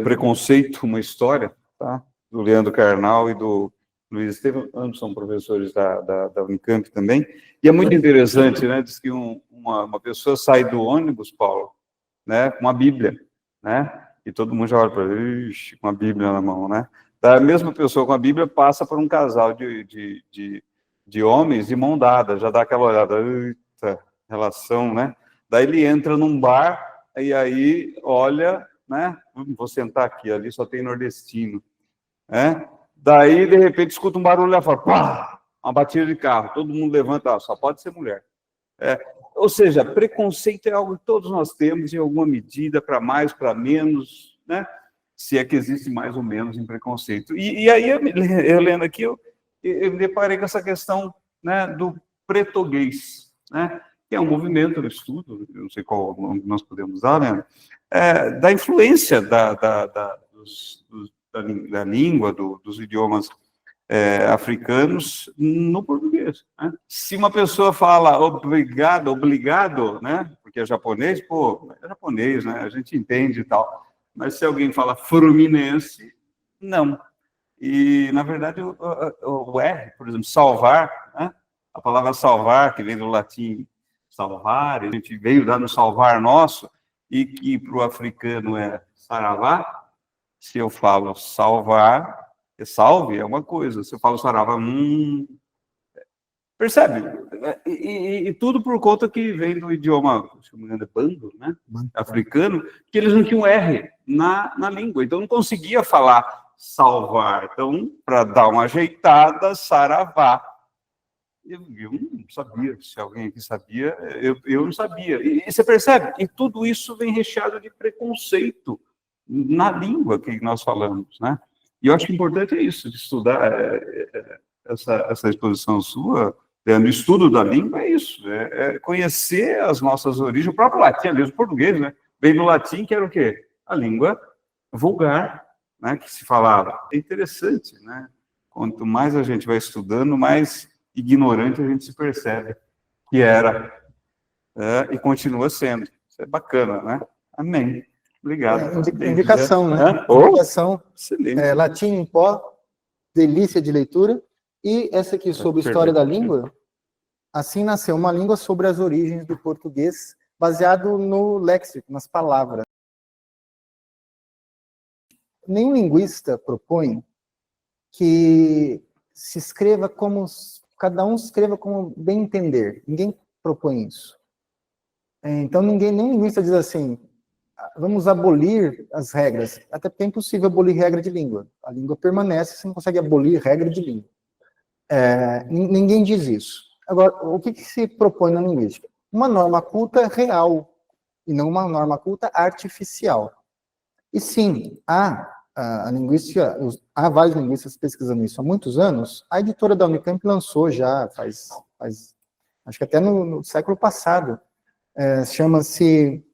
Preconceito, uma História, tá? Do Leandro Carnal e do Luiz Estevam, ambos são professores da Unicamp também. E é muito interessante, né? Diz que uma pessoa sai do ônibus, Paulo, né, com uma Bíblia, né? E todo mundo já olha para ele, com a Bíblia na mão, né? A mesma pessoa com a Bíblia passa por um casal de homens de mão dada, já dá aquela olhada, eita, relação, né? Daí ele entra num bar, e aí olha, né? Vou sentar aqui, ali só tem nordestino, né? Daí, de repente, escuta um barulho lá fora, pá, uma batida de carro, todo mundo levanta, só pode ser mulher. Ou seja, preconceito é algo que todos nós temos, em alguma medida, para mais, para menos, né? Se é que existe mais ou menos em preconceito. E aí, eu lendo aqui, eu me deparei com essa questão, né, do pretoguês, né, que é um movimento no estudo, eu não sei qual nome nós podemos usar, né, da influência da língua, dos idiomas africanos no português, né? Se uma pessoa fala obrigado, né, porque porque é japonês, pô, é japonês, né? A gente entende e tal. Mas se alguém fala fluminense, não. E, na verdade, o R, por exemplo, salvar, né? A palavra salvar, que vem do latim salvar, a gente veio dar no salvar nosso, e que para o africano é saravá. Se eu falo salvar, salve é uma coisa. Se eu falo saravá, percebe? E tudo por conta que vem do idioma, se não me engano, é bando, né? Africano, que eles não tinham R na língua, então não conseguia falar salvar. Então, para dar uma ajeitada, saravá. Eu não sabia, se alguém aqui sabia, eu não sabia. E você percebe? E tudo isso vem recheado de preconceito na língua que nós falamos, né? E eu acho que importante é isso, de estudar essa exposição sua, o estudo da língua é isso, é conhecer as nossas origens, o próprio latim, aliás, o português, né? Vem do latim, que era o quê? A língua vulgar, né? Que se falava. É interessante, né? Quanto mais a gente vai estudando, mais ignorante a gente se percebe que era, e continua sendo. Isso é bacana, né? Amém. Obrigado. Indicação, né? Indicação, latim em pó, delícia de leitura. E essa aqui sobre história da língua, assim nasceu uma língua sobre as origens do português, baseado no léxico, nas palavras. Nenhum linguista propõe que se escreva como, cada um escreva como bem entender. Ninguém propõe isso. Então, nenhum linguista diz assim, vamos abolir as regras. Até porque é impossível abolir regra de língua. A língua permanece, você não consegue abolir regra de língua. Ninguém diz isso. Agora, o que se propõe na linguística? Uma norma culta real, e não uma norma culta artificial. E sim, há vários linguistas pesquisando isso há muitos anos. A editora da Unicamp lançou já, faz acho que até no século passado, chama-se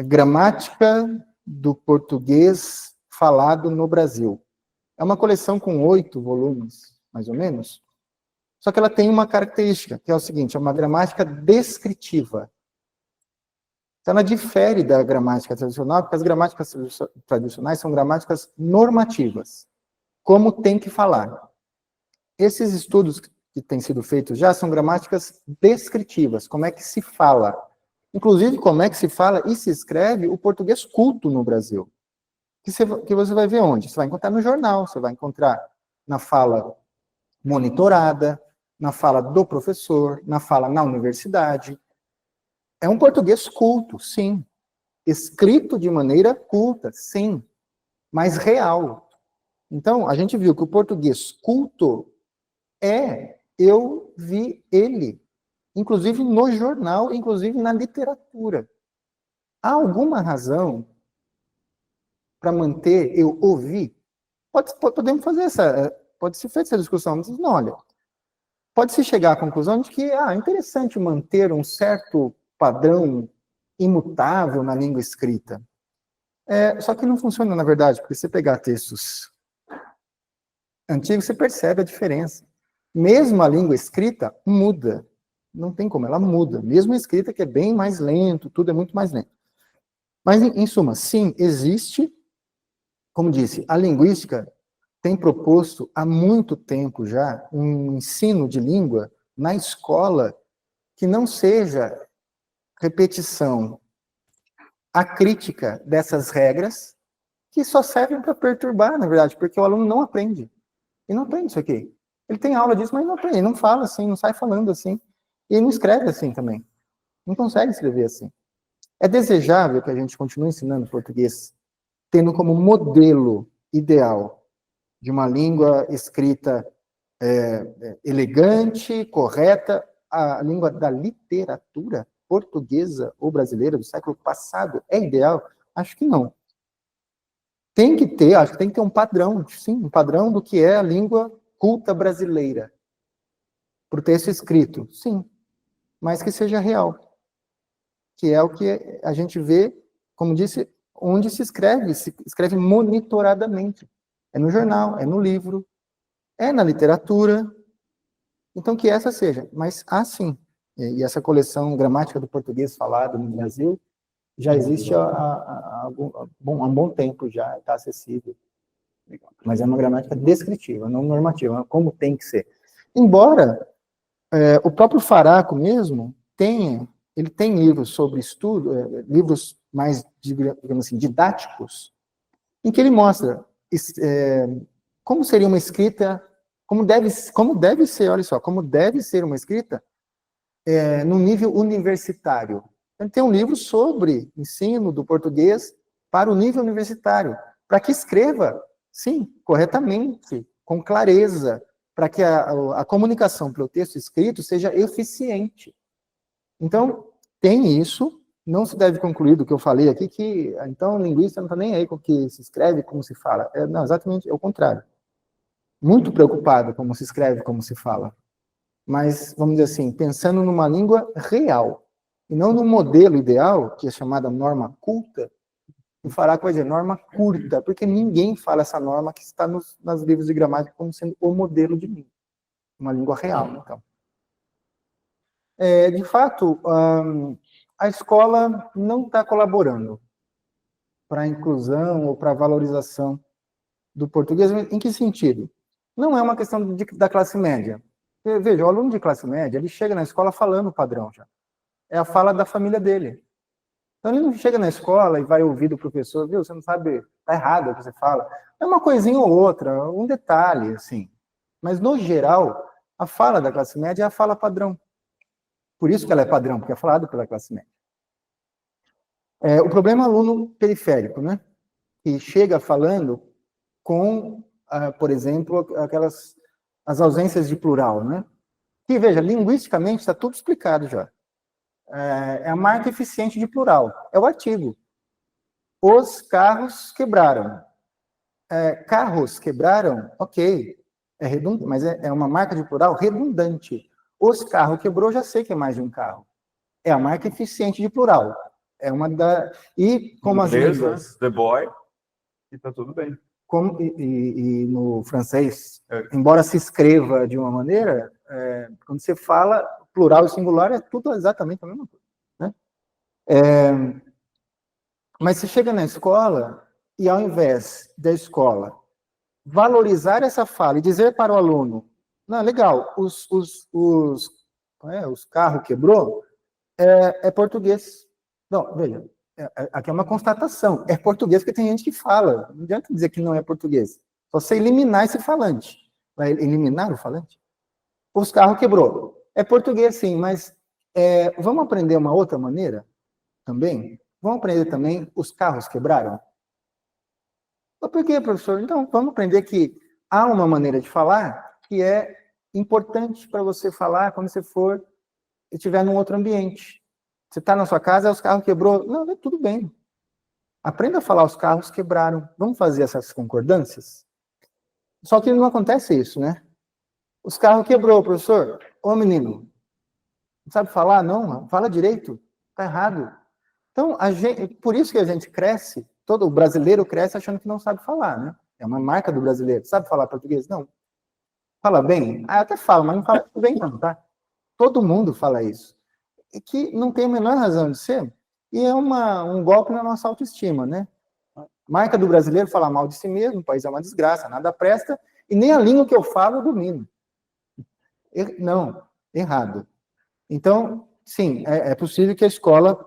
Gramática do Português Falado no Brasil. É uma coleção com 8 volumes, mais ou menos, só que ela tem uma característica, que é o seguinte, é uma gramática descritiva. Então, ela difere da gramática tradicional, porque as gramáticas tradicionais são gramáticas normativas, como tem que falar. Esses estudos que têm sido feitos já são gramáticas descritivas, como é que se fala. Inclusive, como é que se fala e se escreve o português culto no Brasil. Que você vai ver onde? Você vai encontrar no jornal, você vai encontrar na fala monitorada, na fala do professor, na fala na universidade. É um português culto, sim. Escrito de maneira culta, sim. Mas real. Então, a gente viu que o português culto eu vi ele. Inclusive no jornal, inclusive na literatura. Há alguma razão para manter eu ouvir? Podemos fazer pode ser feita essa discussão, mas não, olha, pode-se chegar à conclusão de que é interessante manter um certo padrão imutável na língua escrita. Só que não funciona, na verdade, porque se você pegar textos antigos, você percebe a diferença. Mesmo a língua escrita muda. Não tem como, ela muda. Mesmo a escrita, que é bem mais lento, tudo é muito mais lento. Mas, em suma, sim, existe, como disse, a linguística tem proposto há muito tempo já um ensino de língua na escola que não seja repetição acrítica dessas regras, que só servem para perturbar, na verdade, porque o aluno não aprende. Ele não aprende isso aqui. Ele tem aula disso, mas não aprende. Ele não fala assim, não sai falando assim. E ele não escreve assim também. Não consegue escrever assim. É desejável que a gente continue ensinando português, tendo como modelo ideal de uma língua escrita elegante, correta, a língua da literatura portuguesa ou brasileira do século passado é ideal? Acho que não. Acho que tem que ter um padrão, sim, um padrão do que é a língua culta brasileira. Por texto escrito, sim, mas que seja real. Que é o que a gente vê, como disse, onde se escreve monitoradamente. É no jornal, é no livro, é na literatura. Então, que essa seja. Mas, sim, E essa coleção Gramática do Português Falado no Brasil já existe há um bom tempo, já está acessível. Mas é uma gramática descritiva, não normativa, como tem que ser. Embora o próprio Faraco mesmo ele tem livros sobre estudo, livros mais, digamos assim, didáticos, em que ele mostra como seria uma escrita, como deve ser, olha só, como deve ser uma escrita no nível universitário. Ele tem um livro sobre ensino do português para o nível universitário, para que escreva, sim, corretamente, com clareza, para que a comunicação pelo texto escrito seja eficiente. Então, tem isso, não se deve concluir do que eu falei aqui, que então o linguista não está nem aí com o que se escreve, como se fala. Não, exatamente o contrário. Muito preocupado como se escreve, como se fala. Mas, vamos dizer assim, pensando numa língua real, e não no modelo ideal, que é chamada norma culta, o Faraco vai dizer norma curta, porque ninguém fala essa norma que está nos livros de gramática como sendo o modelo de língua. Uma língua real, então. De fato, a escola não está colaborando para a inclusão ou para a valorização do português. Em que sentido? Não é uma questão da classe média. Veja, o aluno de classe média, ele chega na escola falando o padrão já. É a fala da família dele. Então ele não chega na escola e vai ouvir do professor, viu, você não sabe, tá errado o que você fala. É uma coisinha ou outra, um detalhe, assim. Mas, no geral, a fala da classe média é a fala padrão. Por isso que ela é padrão, porque é falada pela classe média. O problema é o aluno periférico, né? Que chega falando com, por exemplo, as ausências de plural, né? Que, veja, linguisticamente está tudo explicado já. É a marca eficiente de plural. É o artigo. Os carros quebraram. Carros quebraram, ok. É redundante, mas é uma marca de plural redundante. Os carros quebrou, já sei que é mais de um carro. É a marca eficiente de plural. É uma da... E como as línguas... The boy, e tá tudo bem. E no francês, embora se escreva de uma maneira, quando você fala plural e singular, é tudo exatamente a mesma coisa. Né? Mas você chega na escola e, ao invés da escola valorizar essa fala e dizer para o aluno, não, legal, os carros quebrou, é português. Não, veja, aqui é uma constatação. É português porque tem gente que fala. Não adianta dizer que não é português. Só você eliminar esse falante. Vai eliminar o falante? Os carros quebrou. É português, sim, mas vamos aprender uma outra maneira também? Vamos aprender também os carros quebraram? Por quê, professor? Então, vamos aprender que há uma maneira de falar que é importante para você falar quando você for e estiver num outro ambiente. Você está na sua casa, os carros quebrou. Não, tudo bem. Aprenda a falar os carros quebraram. Vamos fazer essas concordâncias? Só que não acontece isso, né? Os carros quebrou, professor. Ô, menino, não sabe falar? Não, fala direito. Está errado. Então, por isso que a gente cresce, todo brasileiro cresce achando que não sabe falar, né? É uma marca do brasileiro. Sabe falar português? Não. Fala bem? Até fala, mas não fala bem não, tá? Todo mundo fala isso. E que não tem a menor razão de ser, e é um golpe na nossa autoestima, né? Marca do brasileiro falar mal de si mesmo, o país é uma desgraça, nada presta, e nem a língua que eu falo eu domino. Não, errado. Então, sim, é possível que a escola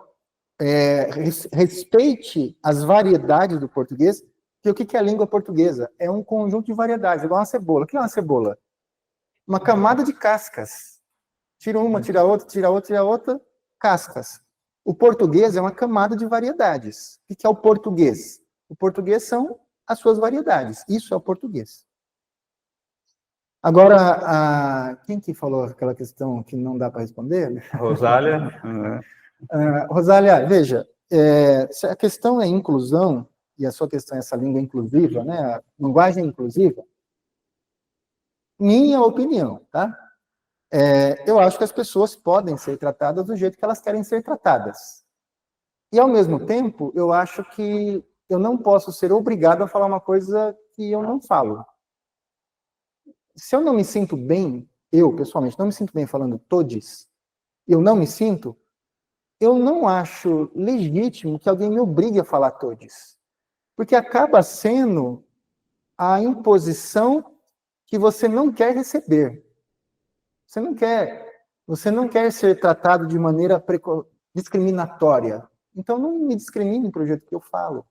respeite as variedades do português, que o que é a língua portuguesa? É um conjunto de variedades, igual uma cebola. O que é uma cebola? Uma camada de cascas. Tira uma, tira outra, tira outra, tira outra, cascas. O português é uma camada de variedades. O que é o português? O português são as suas variedades. Isso é o português. Agora, quem que falou aquela questão que não dá para responder? Rosália. Rosália, veja, se a questão é inclusão, e a sua questão é essa língua inclusiva, né, a linguagem inclusiva, minha opinião, tá? Eu acho que as pessoas podem ser tratadas do jeito que elas querem ser tratadas. E, ao mesmo tempo, eu acho que eu não posso ser obrigado a falar uma coisa que eu não falo. Se eu não me sinto bem, eu, pessoalmente, não me sinto bem falando todes, eu não me sinto, eu não acho legítimo que alguém me obrigue a falar todes. Porque acaba sendo a imposição que você não quer receber. Você não quer ser tratado de maneira discriminatória. Então não me discrimine pro jeito que eu falo.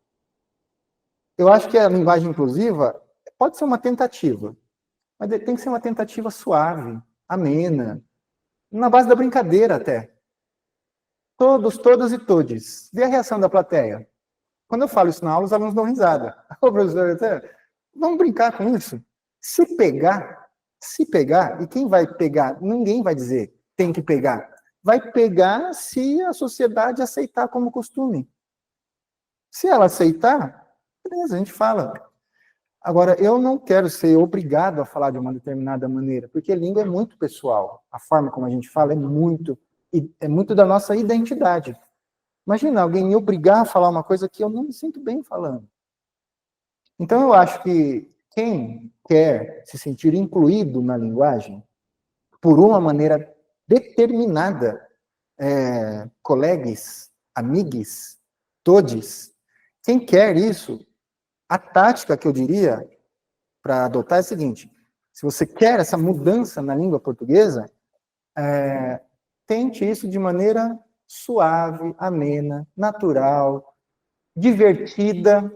Eu acho que a linguagem inclusiva pode ser uma tentativa, mas tem que ser uma tentativa suave, amena, na base da brincadeira até. Todos, todas e todes. Vê a reação da plateia. Quando eu falo isso na aula, os alunos dão risada. Ô, professor, vamos brincar com isso. Se pegar, e quem vai pegar? Ninguém vai dizer tem que pegar. Vai pegar se a sociedade aceitar como costume. Se ela aceitar, beleza, a gente fala. Agora, eu não quero ser obrigado a falar de uma determinada maneira, porque a língua é muito pessoal. A forma como a gente fala é muito da nossa identidade. Imagina alguém me obrigar a falar uma coisa que eu não me sinto bem falando. Então, eu acho que quem quer se sentir incluído na linguagem, por uma maneira determinada, colegas, amigos, todes, quem quer isso, a tática que eu diria para adotar é a seguinte: se você quer essa mudança na língua portuguesa, tente isso de maneira suave, amena, natural, divertida.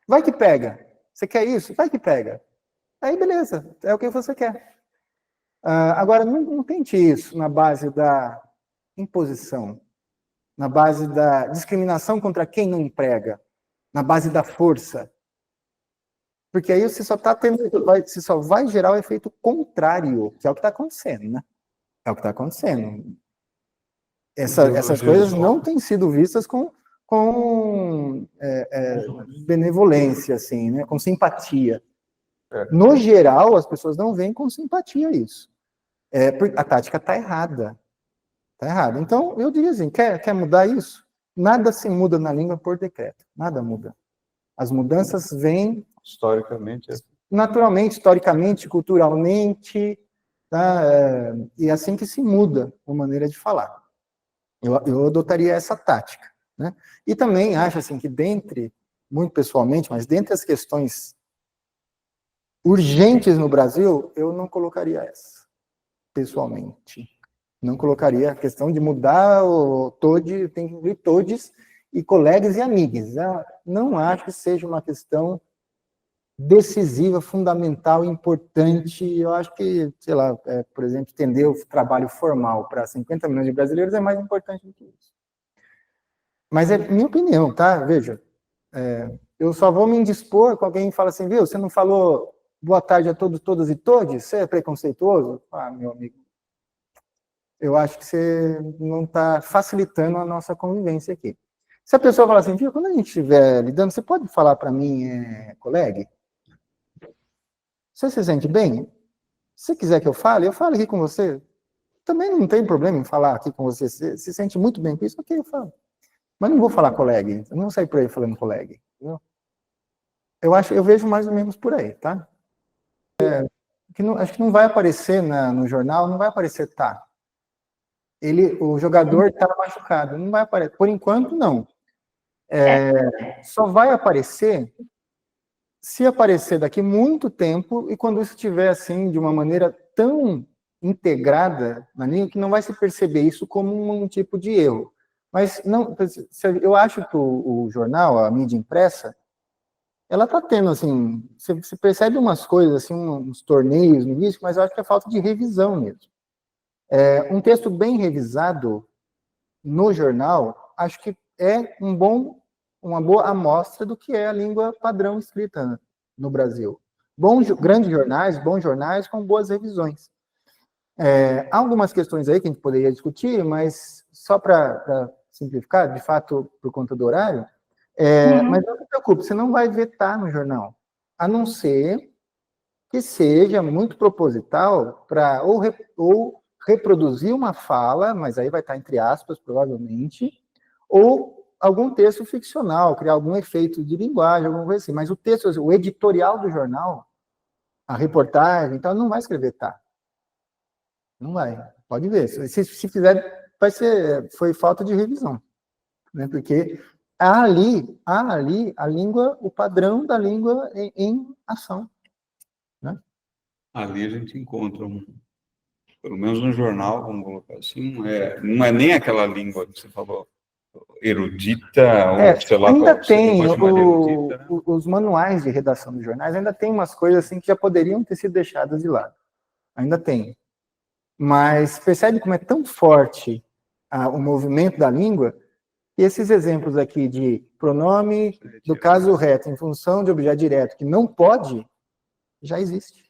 Vai que pega. Você quer isso? Vai que pega. Aí, beleza, é o que você quer. Agora, não tente isso na base da imposição, na base da discriminação contra quem não emprega, na base da força. Porque aí você você só vai gerar o efeito contrário, que é o que está acontecendo, né? É o que está acontecendo. Essas coisas não têm sido vistas com benevolência, assim, né? Com simpatia. No geral, as pessoas não veem com simpatia isso. A tática está errada. Está errada. Então, eu diria assim, quer mudar isso? Nada se muda na língua por decreto. Nada muda. As mudanças vêm Historicamente. naturalmente, historicamente, culturalmente, tá? E é assim que se muda a maneira de falar. Eu adotaria essa tática, né? E também acho assim que muito pessoalmente, mas dentre as questões urgentes no Brasil, eu não colocaria essa, pessoalmente. Não colocaria a questão de mudar o todes, tem que incluir todes e colegas e amigos. Não acho que seja uma questão decisiva, fundamental, importante. Eu acho que, sei lá, por exemplo, estender o trabalho formal para 50 milhões de brasileiros é mais importante do que isso. Mas é minha opinião, tá? Veja, eu só vou me indispor com alguém que fala assim, viu, você não falou boa tarde a todos, todas e todes? Você é preconceituoso? Ah, meu amigo, eu acho que você não está facilitando a nossa convivência aqui. Se a pessoa falar assim, viu, quando a gente estiver lidando, você pode falar para mim, colega? Você se sente bem? Se quiser que eu fale aqui com você. Também não tem problema em falar aqui com você. Você se sente muito bem com isso, ok, eu falo. Mas não vou falar colega, eu não vou sair por aí falando colega. Entendeu? Eu vejo mais ou menos por aí, tá? Acho que não vai aparecer no jornal, não vai aparecer tá. O jogador está machucado, não vai aparecer. Por enquanto, não. Só vai aparecer se aparecer daqui muito tempo e quando isso estiver assim de uma maneira tão integrada na língua que não vai se perceber isso como um tipo de erro. Mas não, eu acho que o jornal, a mídia impressa, ela está tendo assim, você percebe umas coisas assim, uns torneios no início, mas eu acho que é falta de revisão mesmo. Um texto bem revisado no jornal, acho que é uma boa amostra do que é a língua padrão escrita no Brasil. Grandes jornais, bons jornais com boas revisões. Há algumas questões aí que a gente poderia discutir, mas só para simplificar, de fato, por conta do horário, mas não se preocupe, você não vai vetar no jornal, a não ser que seja muito proposital para ou reproduzir uma fala, mas aí vai estar entre aspas, provavelmente, ou algum texto ficcional, criar algum efeito de linguagem, alguma coisa assim. Mas o texto, o editorial do jornal, a reportagem, então não vai escrever tá. Não vai. Pode ver. Se fizer, foi falta de revisão, né? Porque há ali a língua, o padrão da língua em ação, né? Ali a gente encontra, pelo menos no jornal, vamos colocar assim, não é nem aquela língua que você falou, erudita, ou sei lá, ainda qual você tem, pode chamar de erudita, né? os manuais de redação dos jornais ainda tem umas coisas assim que já poderiam ter sido deixadas de lado. Ainda tem. Mas percebe como é tão forte o movimento da língua, e esses exemplos aqui de pronome do caso reto em função de objeto direto que não pode, já existe.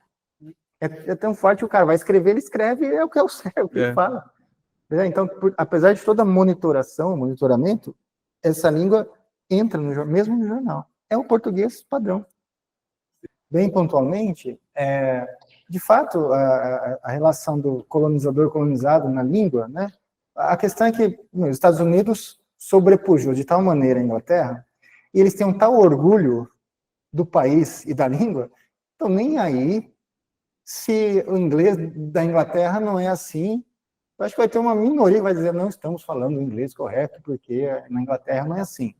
É tão forte que o cara vai escrever, ele escreve, é o que ele fala. Então, apesar de toda a monitoramento, essa língua entra mesmo no jornal. É o português padrão. Bem pontualmente, de fato, a relação do colonizador-colonizado na língua, né? A questão é que os Estados Unidos sobrepujou de tal maneira a Inglaterra, e eles têm um tal orgulho do país e da língua, então nem aí se o inglês da Inglaterra não é assim. Eu acho que vai ter uma minoria que vai dizer não estamos falando o inglês correto, porque na Inglaterra não é assim.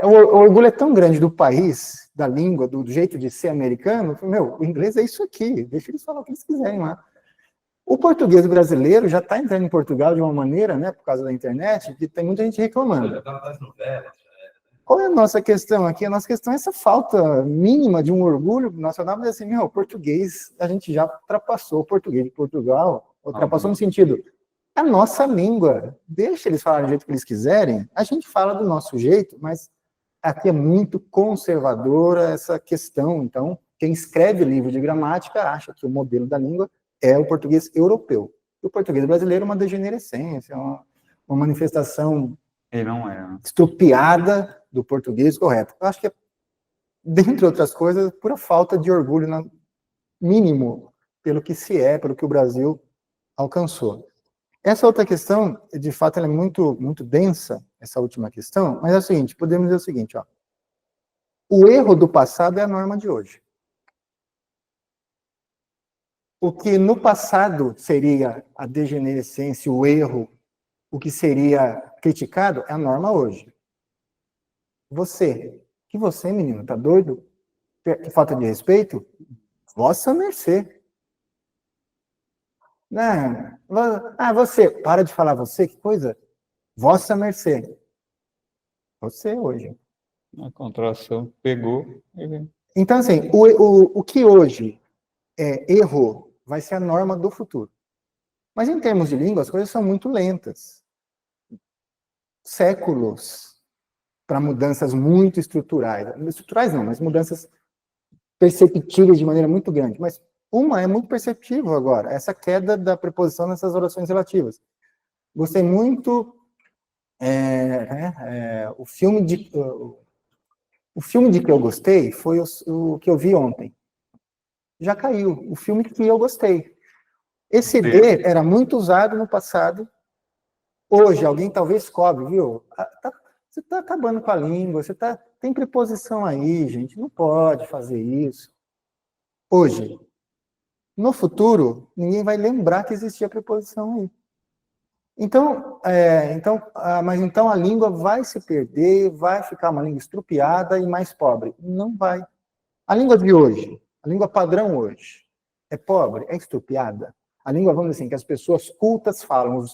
O orgulho é tão grande do país, da língua, do jeito de ser americano, o inglês é isso aqui, deixa eles falar o que eles quiserem lá. O português brasileiro já está entrando em Portugal de uma maneira, né, por causa da internet, que tem muita gente reclamando. Qual é a nossa questão aqui? A nossa questão é essa falta mínima de um orgulho nacional, mas assim, português, a gente já ultrapassou o português de Portugal, ultrapassou no sentido, a nossa língua, deixa eles falarem do jeito que eles quiserem, a gente fala do nosso jeito, mas aqui é muito conservadora essa questão, então, quem escreve livro de gramática acha que o modelo da língua é o português europeu. E o português brasileiro é uma degenerescência, uma manifestação estrupiada do português correto. Eu acho que, dentre outras coisas, pura falta de orgulho mínimo pelo que pelo que o Brasil alcançou. Essa outra questão, de fato, ela é muito, muito densa, essa última questão, mas é o seguinte, podemos dizer o seguinte, o erro do passado é a norma de hoje. O que no passado seria a degenerescência, o erro, o que seria criticado, é a norma hoje. Você, menino, tá doido? Que falta de respeito? Vossa mercê. Não, você, para de falar você, que coisa? Vossa mercê. Você hoje. A contração pegou. Então, assim, o que hoje é erro vai ser a norma do futuro. Mas em termos de língua, as coisas são muito lentas. Séculos para mudanças muito estruturais. Estruturais não, mas mudanças perceptíveis de maneira muito grande. Mas uma é muito perceptível agora, essa queda da preposição nessas orações relativas. Gostei muito o filme de que eu gostei foi o que eu vi ontem. Já caiu, o filme que eu gostei. Esse D era muito usado no passado. Hoje, alguém talvez cobre, viu? Você está acabando com a língua, tem preposição aí, gente, não pode fazer isso. Hoje. No futuro, ninguém vai lembrar que existia preposição aí. Mas então a língua vai se perder, vai ficar uma língua estrupiada e mais pobre. Não vai. A língua de hoje, a língua padrão hoje, é pobre, é estrupiada. A língua, vamos dizer assim, que as pessoas cultas falam,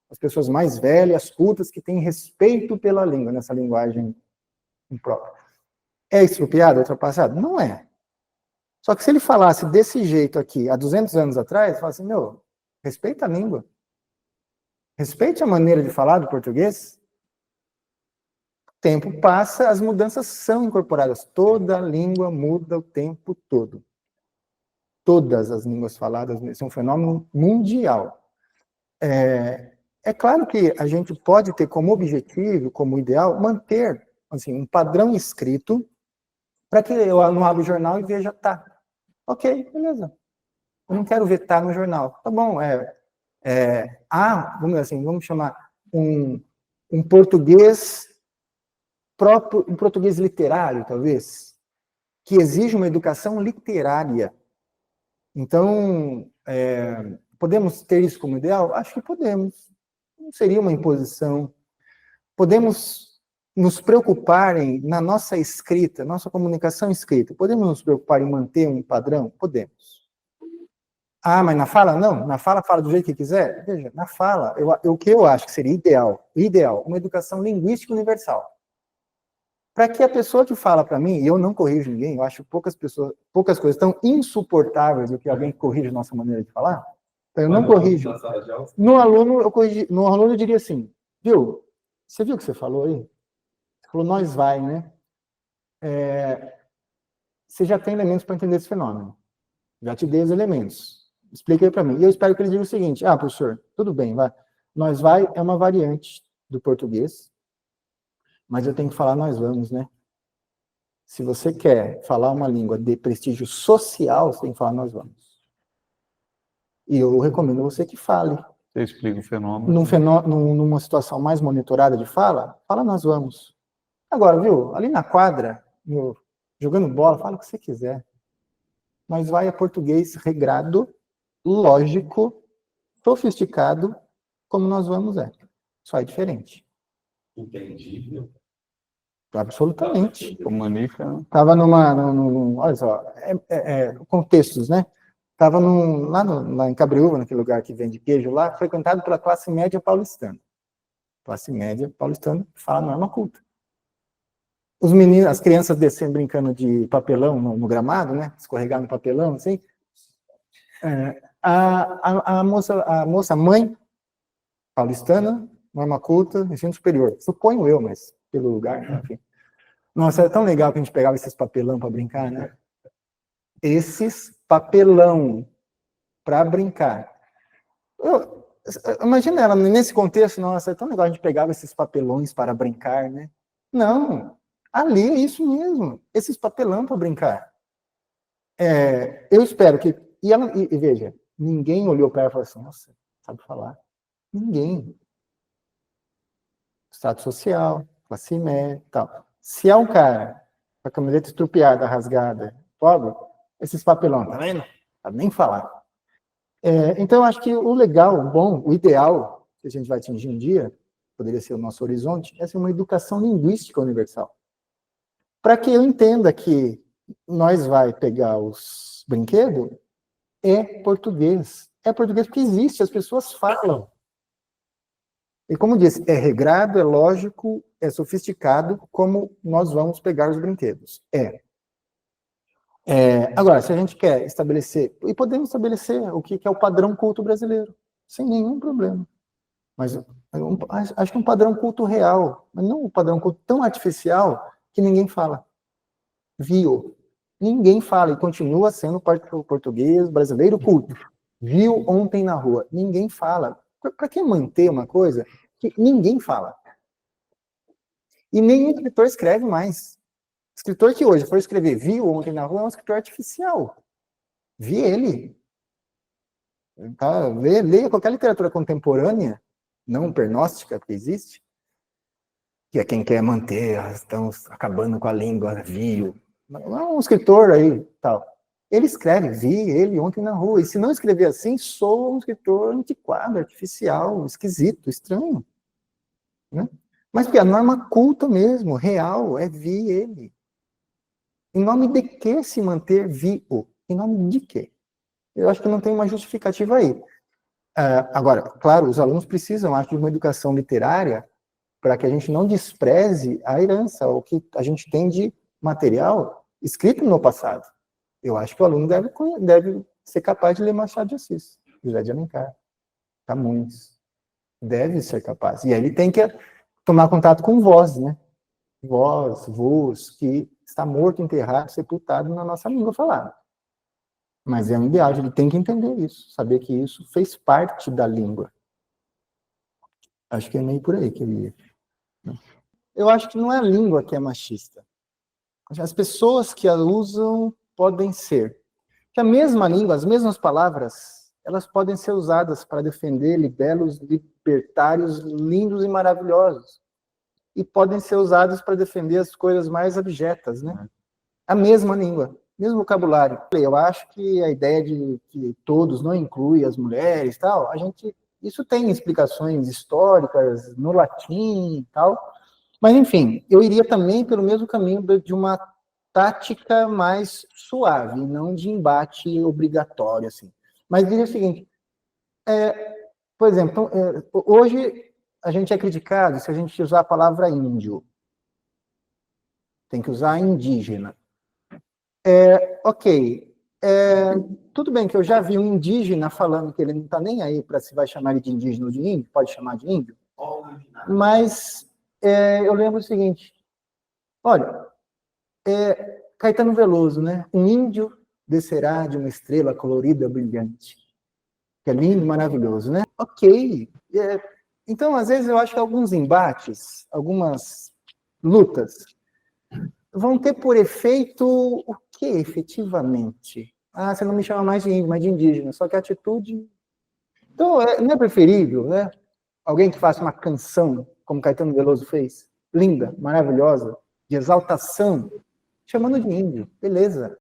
as pessoas mais velhas, cultas, que têm respeito pela língua, nessa linguagem imprópria. É estrupiada, ultrapassada? Não é. Só que se ele falasse desse jeito aqui, há 200 anos atrás, ele falasse, respeita a língua. Respeite a maneira de falar do português. O tempo passa, as mudanças são incorporadas. Toda língua muda o tempo todo. Todas as línguas faladas, isso é um fenômeno mundial. É claro que a gente pode ter como objetivo, como ideal, manter assim, um padrão escrito para que eu não abra o jornal e veja tá. Ok, beleza. Eu não quero ver tá no jornal. Tá bom, vamos dizer assim, vamos chamar um português próprio, um português literário, talvez, que exige uma educação literária. Então, Podemos ter isso como ideal? Acho que podemos. Não seria uma imposição. Podemos nos preocupar na nossa escrita, nossa comunicação escrita. Podemos nos preocupar em manter um padrão? Podemos. Ah, mas na fala não? Na fala, fala do jeito que quiser? Veja, na fala, o que eu acho que seria ideal, uma educação linguística universal. Para que a pessoa que fala para mim, e eu não corrijo ninguém, eu acho poucas coisas tão insuportáveis do que alguém que corrige a nossa maneira de falar, então eu não corrijo. No aluno, eu diria assim, viu, você viu o que você falou aí? Você falou, nós vai, né? Você já tem elementos para entender esse fenômeno. Já te dei os elementos. Explica aí para mim. E eu espero que ele diga o seguinte, professor, tudo bem, vai. Nós vai é uma variante do português, mas eu tenho que falar nós vamos, né? Se você quer falar uma língua de prestígio social, você tem que falar nós vamos. E eu recomendo você que fale. Você explica o fenômeno. Numa situação mais monitorada de fala nós vamos. Agora, viu, ali na quadra, jogando bola, fala o que você quiser. Mas vai a português regrado, lógico, sofisticado, como nós vamos Só é diferente. Entendível. Absolutamente. Comunica. Estava olha só, contextos, né? Estava lá em Cabreúva, naquele lugar que vende queijo lá, frequentado pela classe média paulistana. Classe média paulistana fala norma culta. Os meninos, as crianças descendo brincando de papelão no gramado, né? Escorregar no papelão, assim. A moça mãe paulistana, norma culta, ensino superior. Suponho eu, mas pelo lugar, enfim. Nossa, era tão legal que a gente pegava esses papelão para brincar, né? Esses papelão para brincar. Imagina ela nesse contexto, nossa, é tão legal a gente pegava esses papelões para brincar, né? Não, ali é isso mesmo, esses papelão para brincar. Eu espero que... E veja, ninguém olhou para ela e falou assim, nossa, sabe falar? Ninguém. Status social, classe média, tal. Se é um cara com a camiseta estrupiada, rasgada, pobre, esses papelão, tá vendo? Sabe nem falar. Então, eu acho que o legal, o bom, o ideal que a gente vai atingir um dia, poderia ser o nosso horizonte, é ser uma educação linguística universal. Para que eu entenda que nós vai pegar os brinquedos, é português. É português porque existe, as pessoas falam. E como disse, é regrado, é lógico, é sofisticado, como nós vamos pegar os brinquedos. Agora, se a gente quer estabelecer, e podemos estabelecer o que é o padrão culto brasileiro, sem nenhum problema. Mas acho que é um padrão culto real, mas não um padrão culto tão artificial que ninguém fala. Viu? Ninguém fala, e continua sendo o português brasileiro culto. Viu ontem na rua? Ninguém fala. Para que manter uma coisa que ninguém fala? E nenhum escritor escreve mais. O escritor que hoje for escrever viu ontem na rua é um escritor artificial. Vi ele. Tá? Leia qualquer literatura contemporânea, não pernóstica, que existe, que é quem quer manter, estamos acabando com a língua, viu. Um escritor aí, tal. Ele escreve, vi ele ontem na rua. E se não escrever assim, sou um escritor antiquado, artificial, esquisito, estranho. Né? Mas porque a norma culta mesmo, real, é vi ele. Em nome de que se manter vi-o? Em nome de quê? Eu acho que não tem uma justificativa aí. Agora, claro, os alunos precisam, acho, de uma educação literária para que a gente não despreze a herança, o que a gente tem de material escrito no passado. Eu acho que o aluno deve ser capaz de ler Machado de Assis, José de Alencar, Camões. Deve ser capaz. E aí ele tem que tomar contato com voz, né? Voz, que está morto, enterrado, sepultado na nossa língua falada. Mas é um ideal, ele tem que entender isso, saber que isso fez parte da língua. Acho que é meio por aí que ele ia. Eu acho que não é a língua que é machista. As pessoas que a usam podem ser. Que a mesma língua, as mesmas palavras, elas podem ser usadas para defender libelos libertários lindos e maravilhosos. E podem ser usadas para defender as coisas mais abjetas, né? A mesma língua. mesmo vocabulário. Eu acho que a ideia de que todos não inclui as mulheres e tal, isso tem explicações históricas no latim e tal, mas enfim, eu iria também pelo mesmo caminho de uma tática mais suave, não de embate obrigatório, assim. Mas diria o seguinte, por exemplo, hoje a gente é criticado se a gente usar a palavra índio. Tem que usar indígena. Ok. Tudo bem que eu já vi um indígena falando que ele não está nem aí para se vai chamar ele de indígena ou de índio, pode chamar de índio, mas eu lembro o seguinte, olha, Caetano Veloso, né? Um índio descerá de uma estrela colorida brilhante, que é lindo, maravilhoso, né? Ok. Então, às vezes, eu acho que alguns embates, algumas lutas, vão ter por efeito o que efetivamente? Ah, você não me chama mais de índio, mas de indígena, só que a atitude... Então, não é preferível, né? Alguém que faça uma canção, como Caetano Veloso fez, linda, maravilhosa, de exaltação, chamando de índio, beleza.